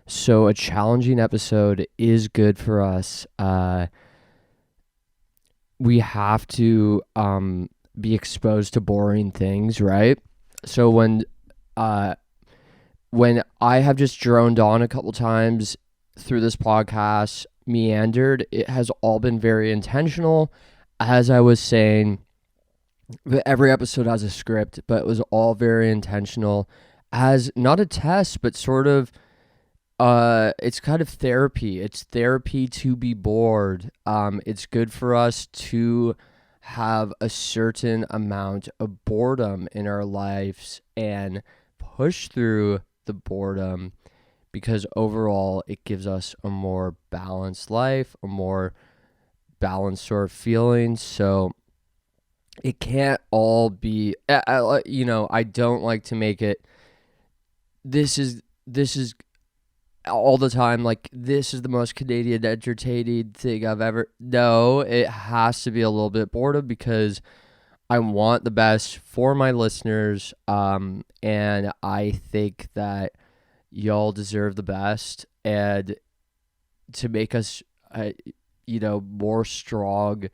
So a challenging episode is good for us. We have to be exposed to boring things, right? So when I have just droned on a couple times through this podcast, meandered, it has all been very intentional. As I was saying, every episode has a script, but it was all very intentional as not a test, but sort of it's kind of therapy. It's therapy to be bored. It's good for us to have a certain amount of boredom in our lives and push through the boredom, because overall it gives us a more balanced life, a more balanced sort of feeling. So it can't all be, I don't like to make it, this is all the time, like, this is the most Canadian entertaining thing I've ever. No, it has to be a little bit boredom, because I want the best for my listeners, and I think that y'all deserve the best, and to make us, more strong,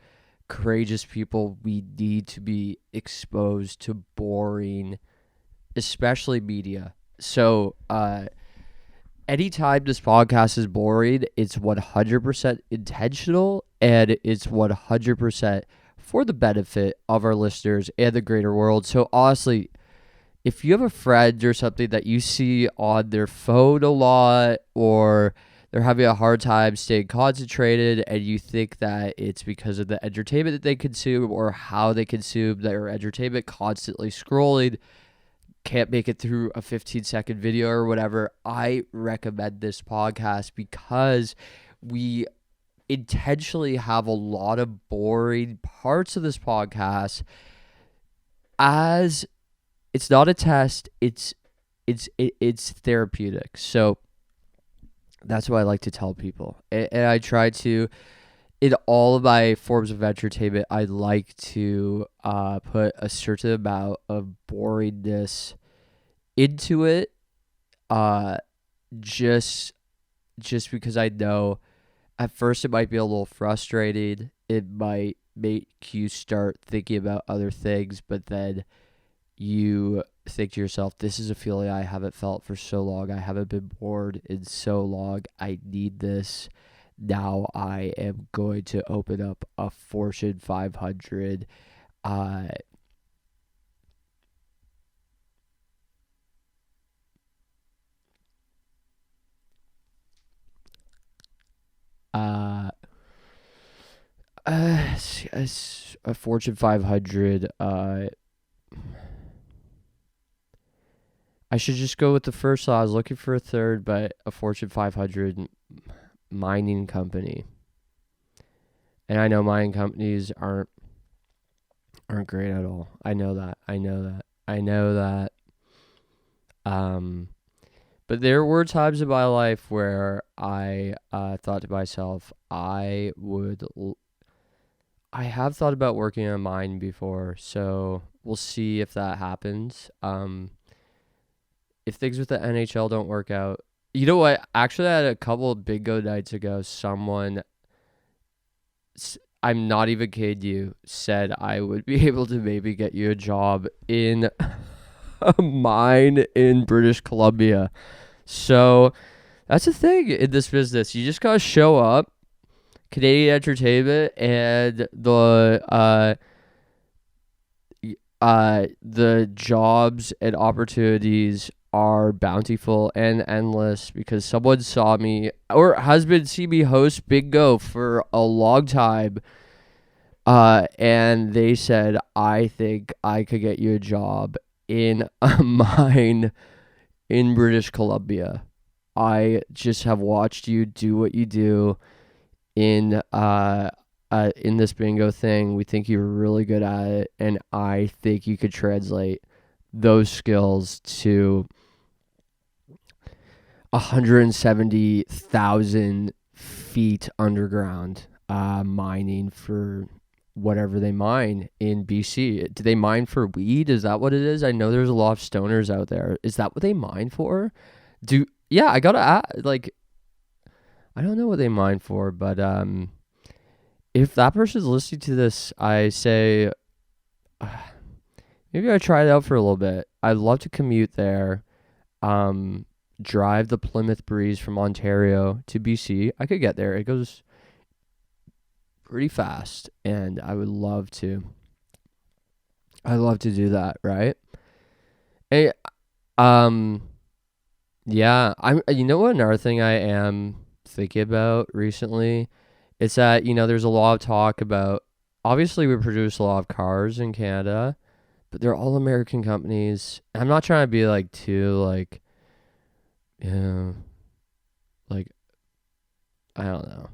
courageous people, we need to be exposed to boring, especially media. So, anytime this podcast is boring, it's 100% intentional, and it's 100% for the benefit of our listeners and the greater world. So honestly, if you have a friend or something that you see on their phone a lot, or they're having a hard time staying concentrated, and you think that it's because of the entertainment that they consume or how they consume their entertainment, constantly scrolling, can't make it through a 15-second video or whatever, I recommend this podcast, because we intentionally have a lot of boring parts of this podcast, as it's not a test, it's therapeutic. So that's what I like to tell people, and I try to, in all of my forms of entertainment, I like to put a certain amount of boringness into it, just because I know at first it might be a little frustrating. It might make you start thinking about other things, but then you think to yourself, this is a feeling I haven't felt for so long. I haven't been bored in so long. I need this. Now I am going to open up a Fortune 500 a Fortune 500. I should just go with the first thought. I was looking for a third, but a Fortune 500 mining company. And I know mining companies aren't great at all. I know that. But there were times in my life where I thought to myself, I have thought about working in a mine before, so we'll see if that happens. If things with the NHL don't work out, you know what? Actually, I had a couple of bingo nights ago, someone, I'm not even kidding you, said I would be able to maybe get you a job in a mine in British Columbia. So that's the thing in this business. You just gotta show up, Canadian entertainment, and the jobs and opportunities are bountiful and endless, because someone saw me, or has been seeing me host bingo for a long time, and they said, I think I could get you a job in a mine in British Columbia. I just have watched you do what you do in in this bingo thing. We think you're really good at it, and I think you could translate those skills to 170,000 feet underground mining for whatever they mine in BC. Do they mine for weed? Is that what it is? I know there's a lot of stoners out there. Is that what they mine for? I gotta ask, like, I don't know what they mine for, but if that person's listening to this, I say maybe I try it out for a little bit. I'd love to commute there, drive the Plymouth Breeze from Ontario to BC. I could get there. It goes pretty fast, and I would love to. I'd love to do that, right? Hey, yeah, you know what, another thing I am thinking about recently, it's that, there's a lot of talk about, obviously we produce a lot of cars in Canada, but they're all American companies. I'm not trying to be like too like, like, I don't know.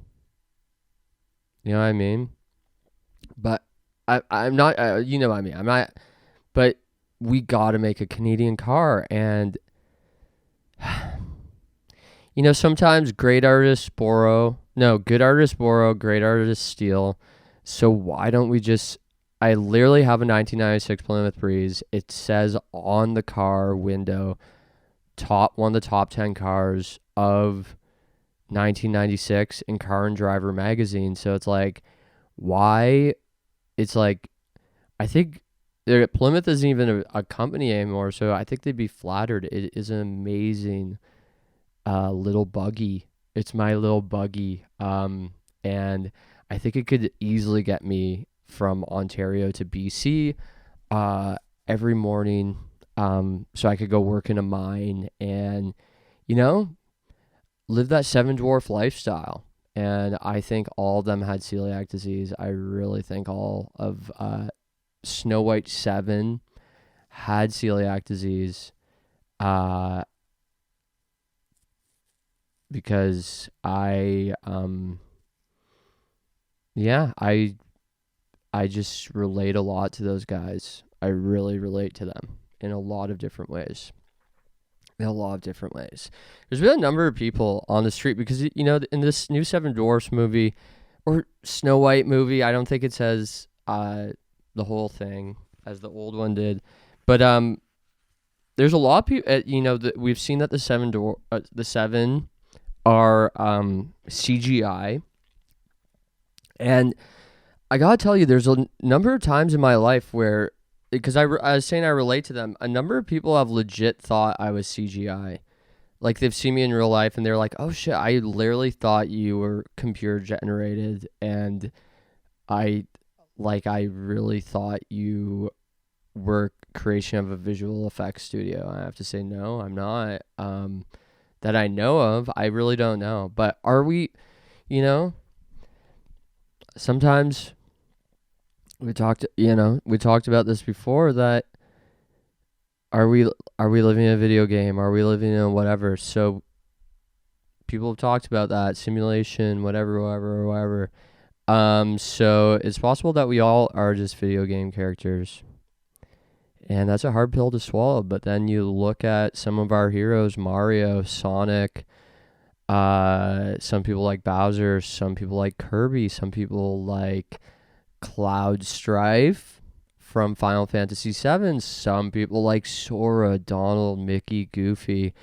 You know what I mean? But I'm not, you know what I mean? I'm not, but we got to make a Canadian car. And, sometimes good artists borrow, great artists steal. So why don't we I literally have a 1996 Plymouth Breeze. It says on the car window, one of the top 10 cars of 1996 in Car and Driver magazine. So it's like, why? It's like, I think Plymouth isn't even a company anymore, so I think they'd be flattered. It is an amazing little buggy. It's my little buggy, and I think it could easily get me from Ontario to BC every morning, so I could go work in a mine and, live that Seven Dwarf lifestyle. And I think all of them had celiac disease. I really think all of Snow White 7 had celiac disease because I just relate a lot to those guys. I really relate to them in a lot of different ways. There's been a number of people on the street because, in this new Seven Dwarfs movie or Snow White movie, I don't think it says the whole thing as the old one did. But there's a lot of people, that we've seen that the seven are CGI. And I gotta tell you, there's a number of times in my life where, because I was saying I relate to them, a number of people have legit thought I was CGI. Like, they've seen me in real life and they're like, oh shit, I literally thought you were computer generated, and I really thought you were creation of a visual effects studio. I have to say, no, I'm not. That I know of, I really don't know. But are we, sometimes we talked about this before, that are we living in a video game? Are we living in whatever? So people have talked about that simulation, whatever. So it's possible that we all are just video game characters. And that's a hard pill to swallow. But then you look at some of our heroes, Mario, Sonic, some people like Bowser, some people like Kirby, some people like Cloud Strife from Final Fantasy VII, some people like Sora, Donald, Mickey, Goofy,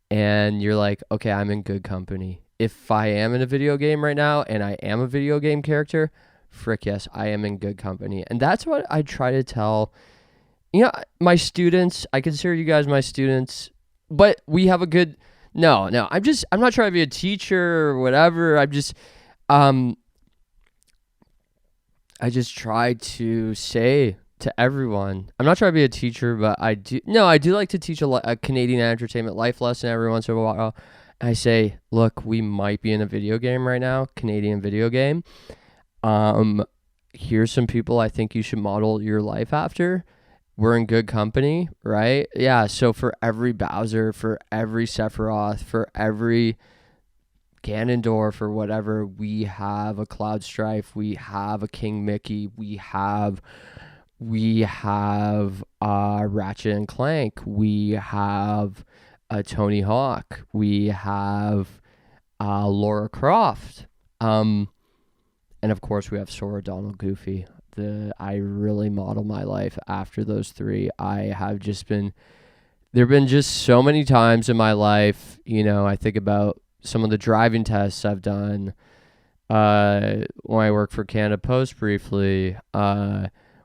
and you're like, okay, I'm in good company. If I am in a video game right now and I am a video game character, frick yes, I am in good company. And that's what I try to tell, my students. I consider you guys my students, but we have a good, no, I'm not trying to be a teacher or whatever. I just try to say to everyone, I'm not trying to be a teacher, but I do like to teach a Canadian entertainment life lesson every once in a while. I say, look, we might be in a video game right now, Canadian video game. Here's some people I think you should model your life after. We're in good company, right? Yeah, so for every Bowser, for every Sephiroth, for every Ganondorf or whatever, we have a Cloud Strife, we have a King Mickey, we have Ratchet and Clank, we have a Tony Hawk, we have Laura Croft, and of course we have Sora, Donald, Goofy. I really model my life after those three. There have been just so many times in my life, I think about some of the driving tests I've done when I worked for Canada Post briefly,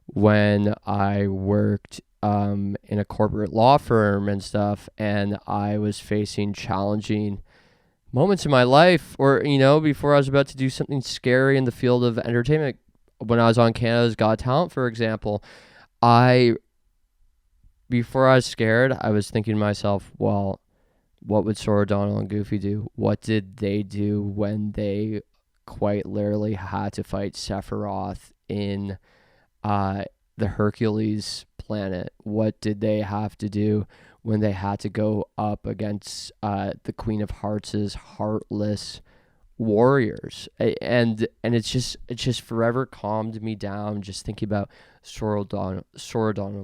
when I worked in a corporate law firm and stuff, and I was facing challenging moments in my life, or, before I was about to do something scary in the field of entertainment. When I was on Canada's Got Talent, for example, before I was scared, I was thinking to myself, well, what would Sora, Donald, and Goofy do? What did they do when they quite literally had to fight Sephiroth in the Hercules planet? What did they have to do when they had to go up against the Queen of Hearts' heartless warriors? And it's just forever calmed me down just thinking about Sora, Donald,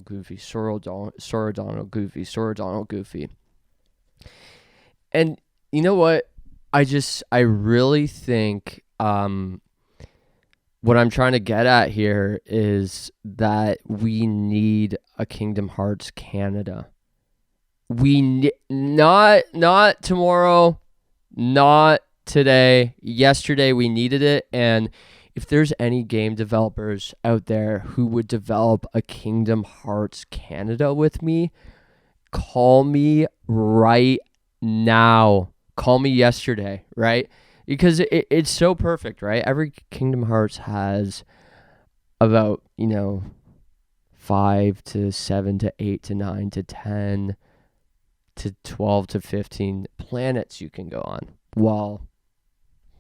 Goofy, Sora, Donald, Goofy, Sora, Donald, Goofy. And you know what? I really think what I'm trying to get at here is that we need a Kingdom Hearts Canada. Not tomorrow, not today. Yesterday we needed it, and if there's any game developers out there who would develop a Kingdom Hearts Canada with me, call me right now. Call me yesterday, right? Because it's so perfect, right? Every Kingdom Hearts has about, 5 to 7 to 8 to 9 to 10 to 12 to 15 planets you can go on. Well,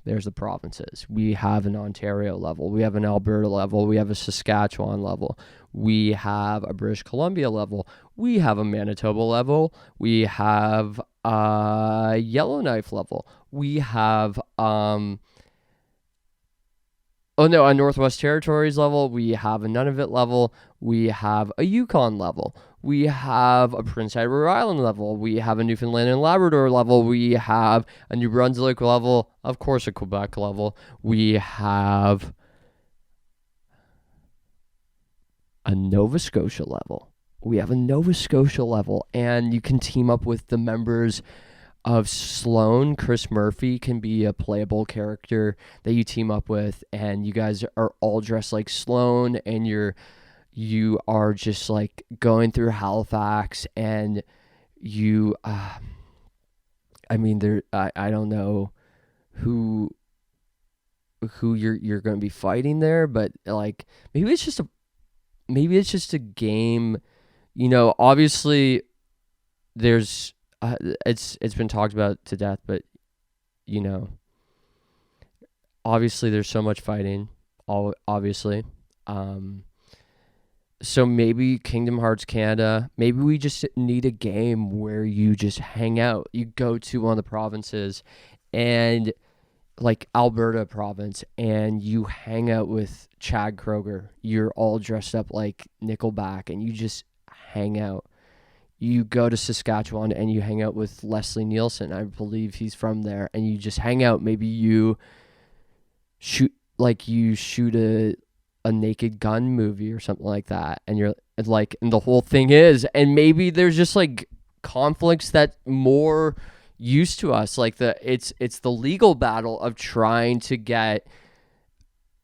there's the provinces. We have an Ontario level. We have an Alberta level. We have a Saskatchewan level. We have a British Columbia level. We have a Manitoba level. We have a Yellowknife level. We have a Northwest Territories level. We have a Nunavut level. We have a Yukon level. We have a Prince Edward Island level. We have a Newfoundland and Labrador level. We have a New Brunswick level. Of course, a Quebec level. We have a Nova Scotia level. And you can team up with the members of Sloan. Chris Murphy can be a playable character that you team up with, and you guys are all dressed like Sloan, and you are just like going through Halifax, and you I don't know who you're going to be fighting there, but like maybe it's just a game. Obviously there's it's been talked about to death, but obviously there's so much fighting, obviously. So maybe Kingdom Hearts Canada, maybe we just need a game where you just hang out. You go to one of the provinces, and like Alberta province, and you hang out with Chad Kroger. You're all dressed up like Nickelback, and you just hang out. You go to Saskatchewan and you hang out with Leslie Nielsen. I believe he's from there, and you just hang out. Maybe you shoot a Naked Gun movie or something like that, and you're like, and the whole thing is, and maybe there's just like conflicts that more used to us, like it's the legal battle of trying to get,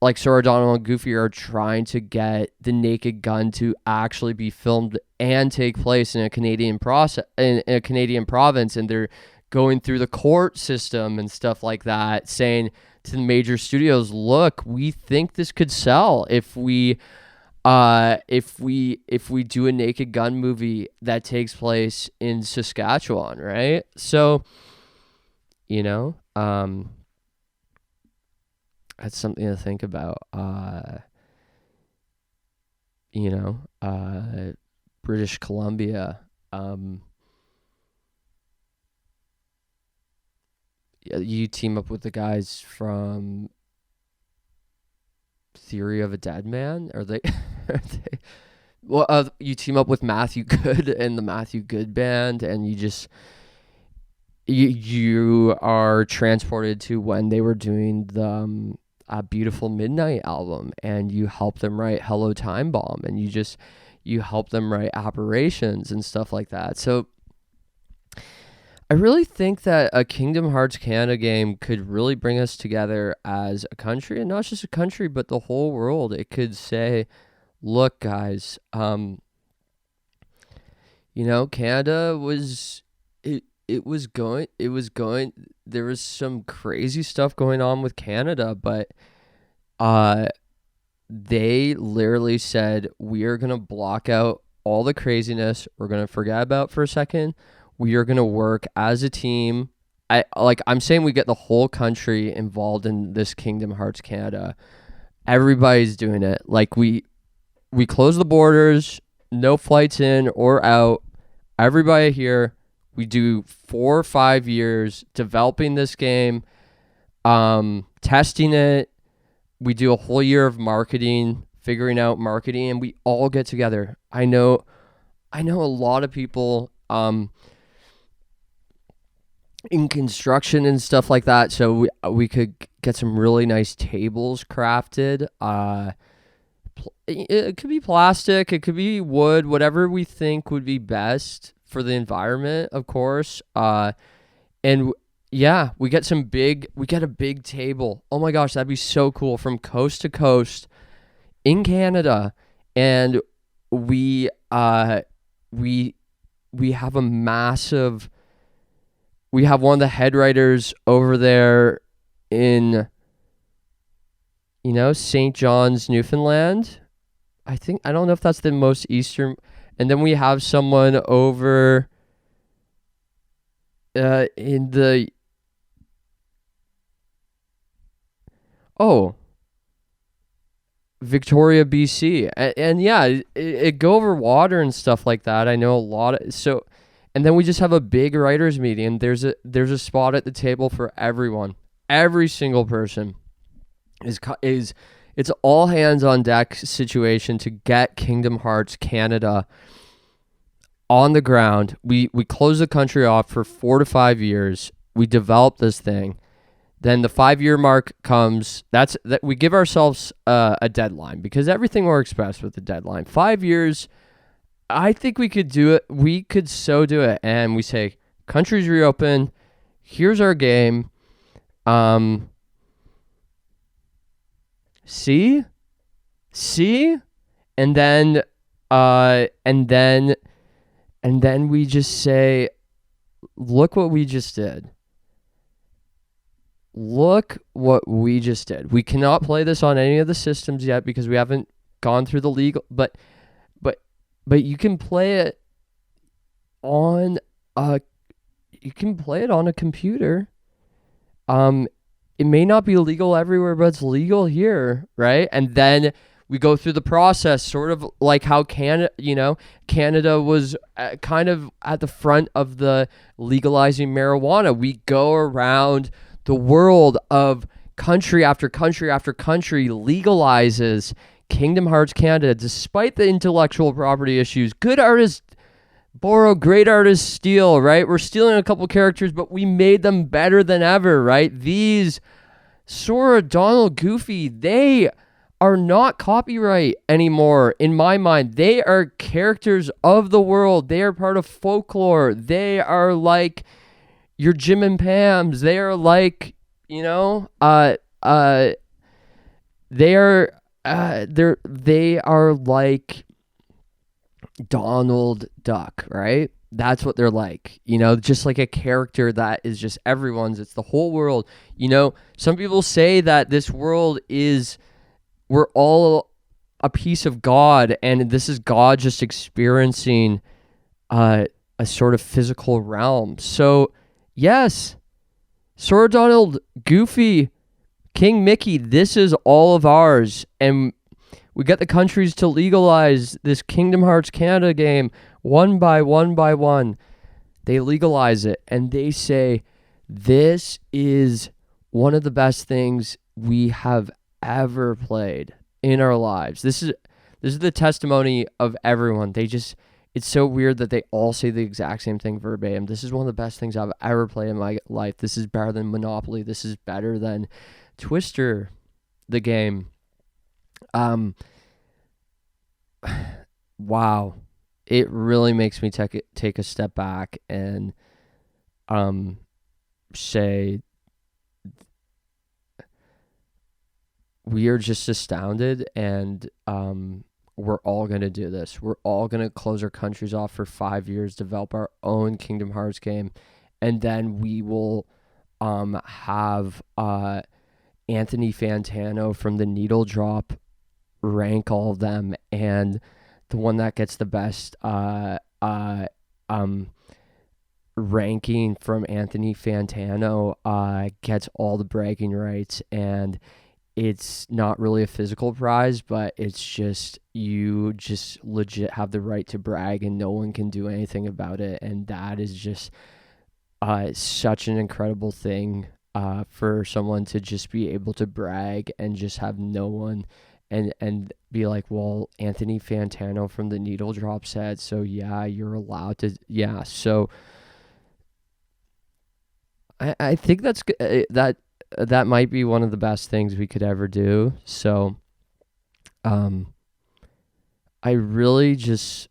like Sora, Donald, and Goofy are trying to get the Naked Gun to actually be filmed and take place in a Canadian province, and they're going through the court system and stuff like that, saying to the major studios, look, we think this could sell if we do a Naked Gun movie that takes place in Saskatchewan, right? So, that's something to think about. British Columbia, you team up with the guys from Theory of a Dead Man? Are they? Are they well, you team up with Matthew Good and the Matthew Good Band, and you are transported to when they were doing the Beautiful Midnight album, and you help them write Hello Time Bomb, and you help them write Apparitions and stuff like that. So I really think that a Kingdom Hearts Canada game could really bring us together as a country, and not just a country, but the whole world. It could say, look, guys, Canada was it was going, there was some crazy stuff going on with Canada, but they literally said, we are going to block out all the craziness. We're going to forget about for a second. We are going to work as a team. I'm saying we get the whole country involved in this Kingdom Hearts Canada. Everybody's doing it. Like, we close the borders, no flights in or out. Everybody here. We do 4 or 5 years developing this game, testing it. We do a whole year of marketing, figuring out marketing, and we all get together. I know a lot of people in construction and stuff like that, so we could get some really nice tables crafted. It could be plastic, it could be wood, whatever we think would be best for the environment, of course. And yeah, we get a big table. Oh my gosh, that'd be so cool, from coast to coast in Canada. And we have a massive, we have one of the head writers over there in, St. John's, Newfoundland. I don't know if that's the most eastern. And then we have someone over in the... Victoria, BC. And yeah, it go over water and stuff like that. I know a lot of... So, and then we just have a big writers meeting. There's a spot at the table for everyone. Every single person is it's all hands on deck situation to get Kingdom Hearts Canada on the ground. We close the country off for 4 to 5 years. We develop this thing. Then the 5-year mark comes. That we give ourselves a deadline, because everything works best with a deadline. 5 years, I think we could do it. We could so do it. And we say, countries reopen. Here's our game. See, and then we just say, look what we just did. Look what we just did. We cannot play this on any of the systems yet because we haven't gone through the legal, but you can play it on a computer. It may not be legal everywhere, but it's legal here, right? And then we go through the process, sort of like how Canada was kind of at the front of the legalizing marijuana. We go around the world of country after country after country legalizes Kingdom Hearts Canada, despite the intellectual property issues. Good artists borrow, great artists steal, right? We're stealing a couple characters, but we made them better than ever, right? These Sora, Donald, Goofy, they are not copyright anymore in my mind. They are characters of the world. They are part of folklore. They are like your Jim and Pams. They are like, they are like Donald Duck, right? That's what they're like, just like a character that is just everyone's. It's the whole world. Some people say that this world we're all a piece of God, and this is God just experiencing a sort of physical realm. So yes, Sora, Donald, Goofy, King Mickey, this is all of ours. And we get the countries to legalize this Kingdom Hearts Canada game one by one by one. They legalize it, and they say, This is one of the best things we have ever played in our lives. This is the testimony of everyone. It's so weird that they all say the exact same thing verbatim. This is one of the best things I've ever played in my life. This is better than Monopoly. This is better than Twister, the game. Wow. It really makes me take a step back and say we are just astounded, and we're all going to do this. We're all going to close our countries off for 5 years, develop our own Kingdom Hearts game, and then we will have Anthony Fantano from the Needle Drop rank all of them, and the one that gets the best ranking from Anthony Fantano gets all the bragging rights, and it's not really a physical prize, but it's just, you just legit have the right to brag and no one can do anything about it. And that is just such an incredible thing for someone to just be able to brag and just have no one and be like, well, Anthony Fantano from the Needle Drop said, so yeah, you're allowed to. Yeah, so I think that's that might be one of the best things we could ever do. So I really just,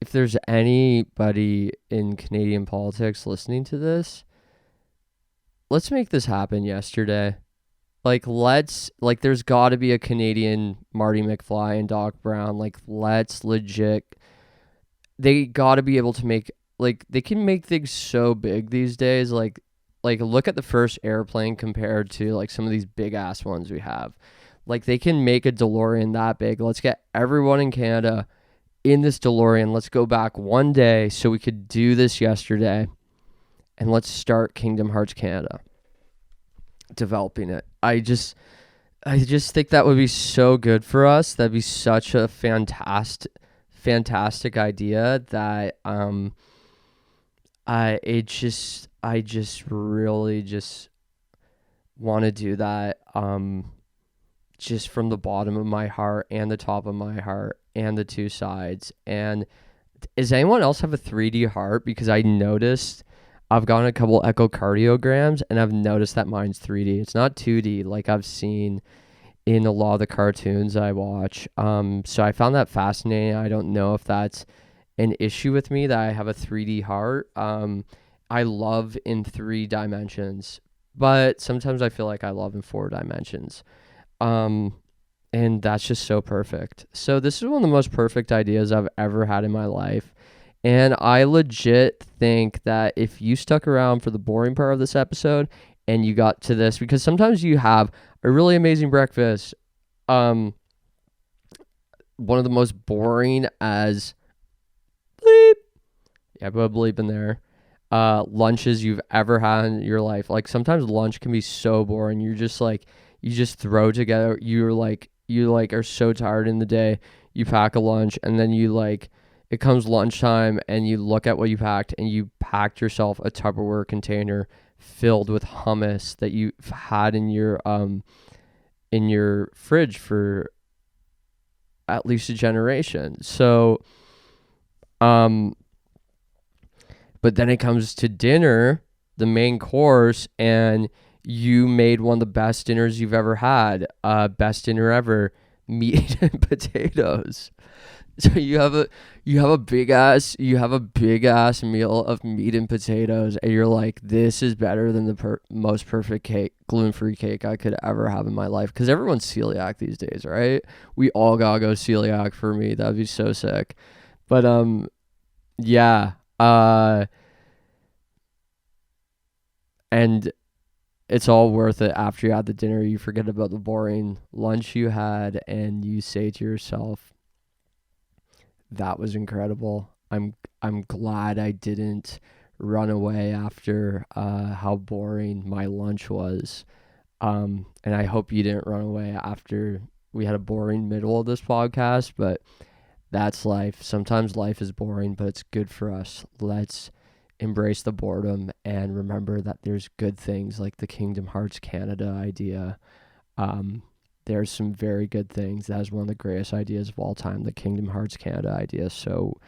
if there's anybody in Canadian politics listening to this, let's make this happen yesterday. There's got to be a Canadian Marty McFly and Doc Brown. Let's legit, they got to be able to make, they can make things so big these days. Look at the first airplane compared to some of these big ass ones we have. They can make a DeLorean that big. Let's get everyone in Canada in this DeLorean. Let's go back one day so we could do this yesterday, and let's start Kingdom Hearts Canada, developing it. I just think that would be so good for us. That'd be such a fantastic idea that I just really just want to do that just from the bottom of my heart and the top of my heart and the two sides. And does anyone else have a 3D heart? Because I noticed I've gotten a couple echocardiograms and I've noticed that mine's 3D. It's not 2D like I've seen in a lot of the cartoons I watch. So I found that fascinating. I don't know if that's an issue with me that I have a 3D heart. I love in 3 dimensions, but sometimes I feel like I love in 4 dimensions. And that's just so perfect. So this is one of the most perfect ideas I've ever had in my life. And I legit think that if you stuck around for the boring part of this episode and you got to this, because sometimes you have a really amazing breakfast, one of the most boring as bleep, yeah, put a bleep in there, lunches you've ever had in your life. Sometimes lunch can be so boring. You're just you just throw together, you are so tired in the day, you pack a lunch, and then it comes lunchtime and you look at what you packed, and you packed yourself a Tupperware container filled with hummus that you've had in your fridge for at least a generation. So but then it comes to dinner, the main course, and you made one of the best dinners you've ever had. Best dinner ever, meat and potatoes. So you have a big ass meal of meat and potatoes, and you're like, this is better than the most perfect gluten-free cake I could ever have in my life. Because everyone's celiac these days, right? We all gotta go celiac for me. That'd be so sick. But yeah. And it's all worth it after you had the dinner. You forget about the boring lunch you had, and you say to yourself, that was incredible. I'm glad I didn't run away after how boring my lunch was. And I hope you didn't run away after we had a boring middle of this podcast, but that's life. Sometimes life is boring, but it's good for us. Let's embrace the boredom and remember that there's good things like the Kingdom Hearts Canada idea. There's some very good things. That is one of the greatest ideas of all time, the Kingdom Hearts Canada idea. So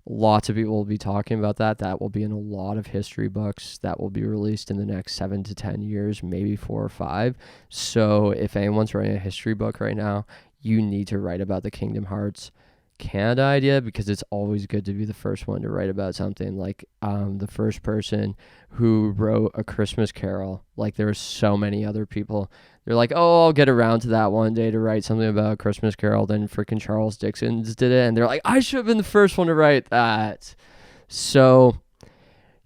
lots of people will be talking about that. That will be in a lot of history books that will be released in the next 7 to 10 years, maybe 4 or 5. So if anyone's writing a history book right now, you need to write about the Kingdom Hearts Canada idea, because it's always good to be the first one to write about something. Like the first person who wrote A Christmas Carol, like there were so many other people. They're like, oh, I'll get around to that one day to write something about A Christmas Carol. Then freaking Charles Dickens did it, and they're like, I should have been the first one to write that. So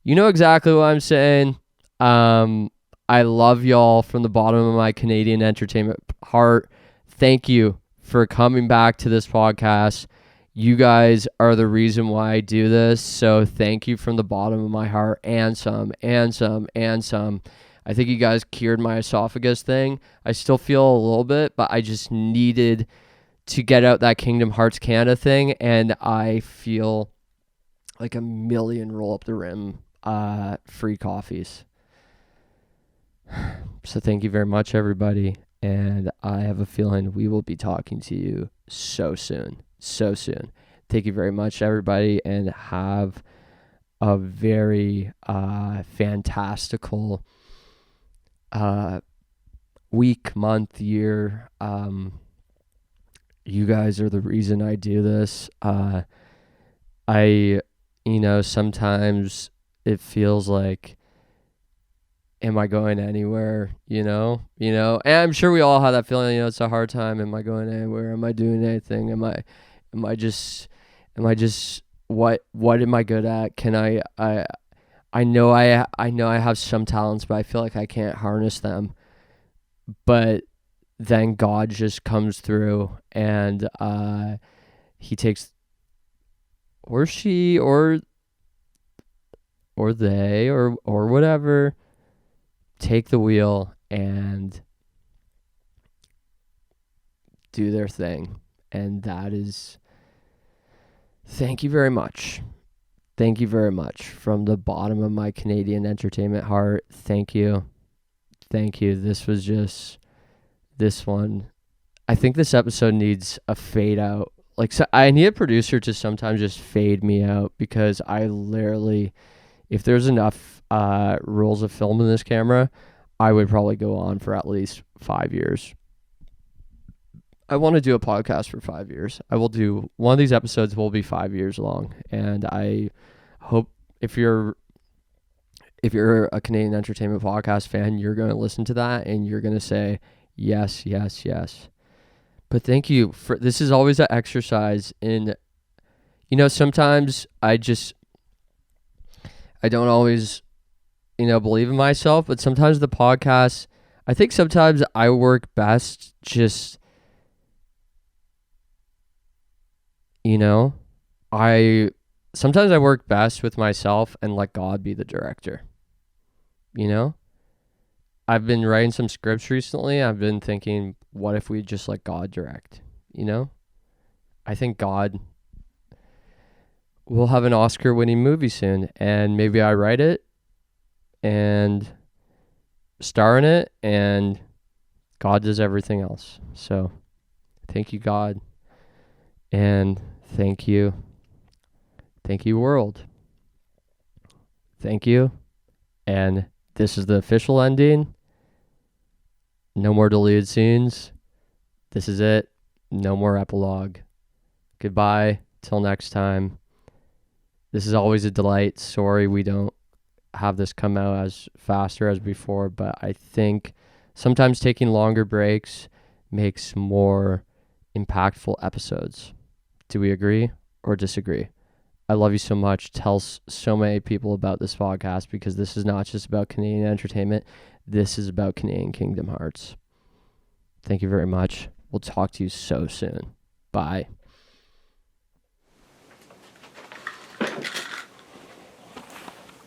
you know exactly what I'm saying. I love y'all from the bottom of my Canadian entertainment heart. Thank you for coming back to this podcast. You guys are the reason why I do this. So thank you from the bottom of my heart, and some. I think you guys cured my esophagus thing. I still feel a little bit, but I just needed to get out that Kingdom Hearts Canada thing, and I feel like a million roll up the rim free coffees. So thank you very much, everybody. And I have a feeling we will be talking to you so soon. So soon. Thank you very much, everybody, and have a very fantastical week, month, year. You guys are the reason I do this. Sometimes it feels like, am I going anywhere? And I'm sure we all have that feeling, it's a hard time. Am I going anywhere? Am I doing anything? Am I just, what am I good at? I know I have some talents, but I feel like I can't harness them. But then God just comes through, and he takes, or she, or they, or whatever, take the wheel and do their thing. And that is, thank you very much. Thank you very much from the bottom of my Canadian entertainment heart. Thank you. This was just this one. I think this episode needs a fade out. So I need a producer to sometimes just fade me out, because I literally, if there's enough rules of film in this camera, I would probably go on for at least 5 years. I want to do a podcast for 5 years. I will do one of these episodes will be 5 years long, and I hope if you're a Canadian entertainment podcast fan, you're going to listen to that and you're going to say yes. But thank you for this. Is always an exercise in, sometimes I don't always, believe in myself, but sometimes the podcast, I think sometimes I work best just, sometimes I work best with myself and let God be the director. I've been writing some scripts recently. I've been thinking, what if we just let God direct? I think God will have an Oscar-winning movie soon, and maybe I write it and star in it, and God does everything else. So thank you, God. And thank you, world. Thank you. And this is the official ending. No more deleted scenes. This is it. No more epilogue. Goodbye. Till next time. This is always a delight. Sorry we don't have this come out as faster as before, but I think sometimes taking longer breaks makes more impactful episodes. Do we agree or disagree? I love you so much. Tell so many people about this podcast, because this is not just about Canadian entertainment. This is about Canadian Kingdom Hearts. Thank you very much. We'll talk to you so soon. Bye.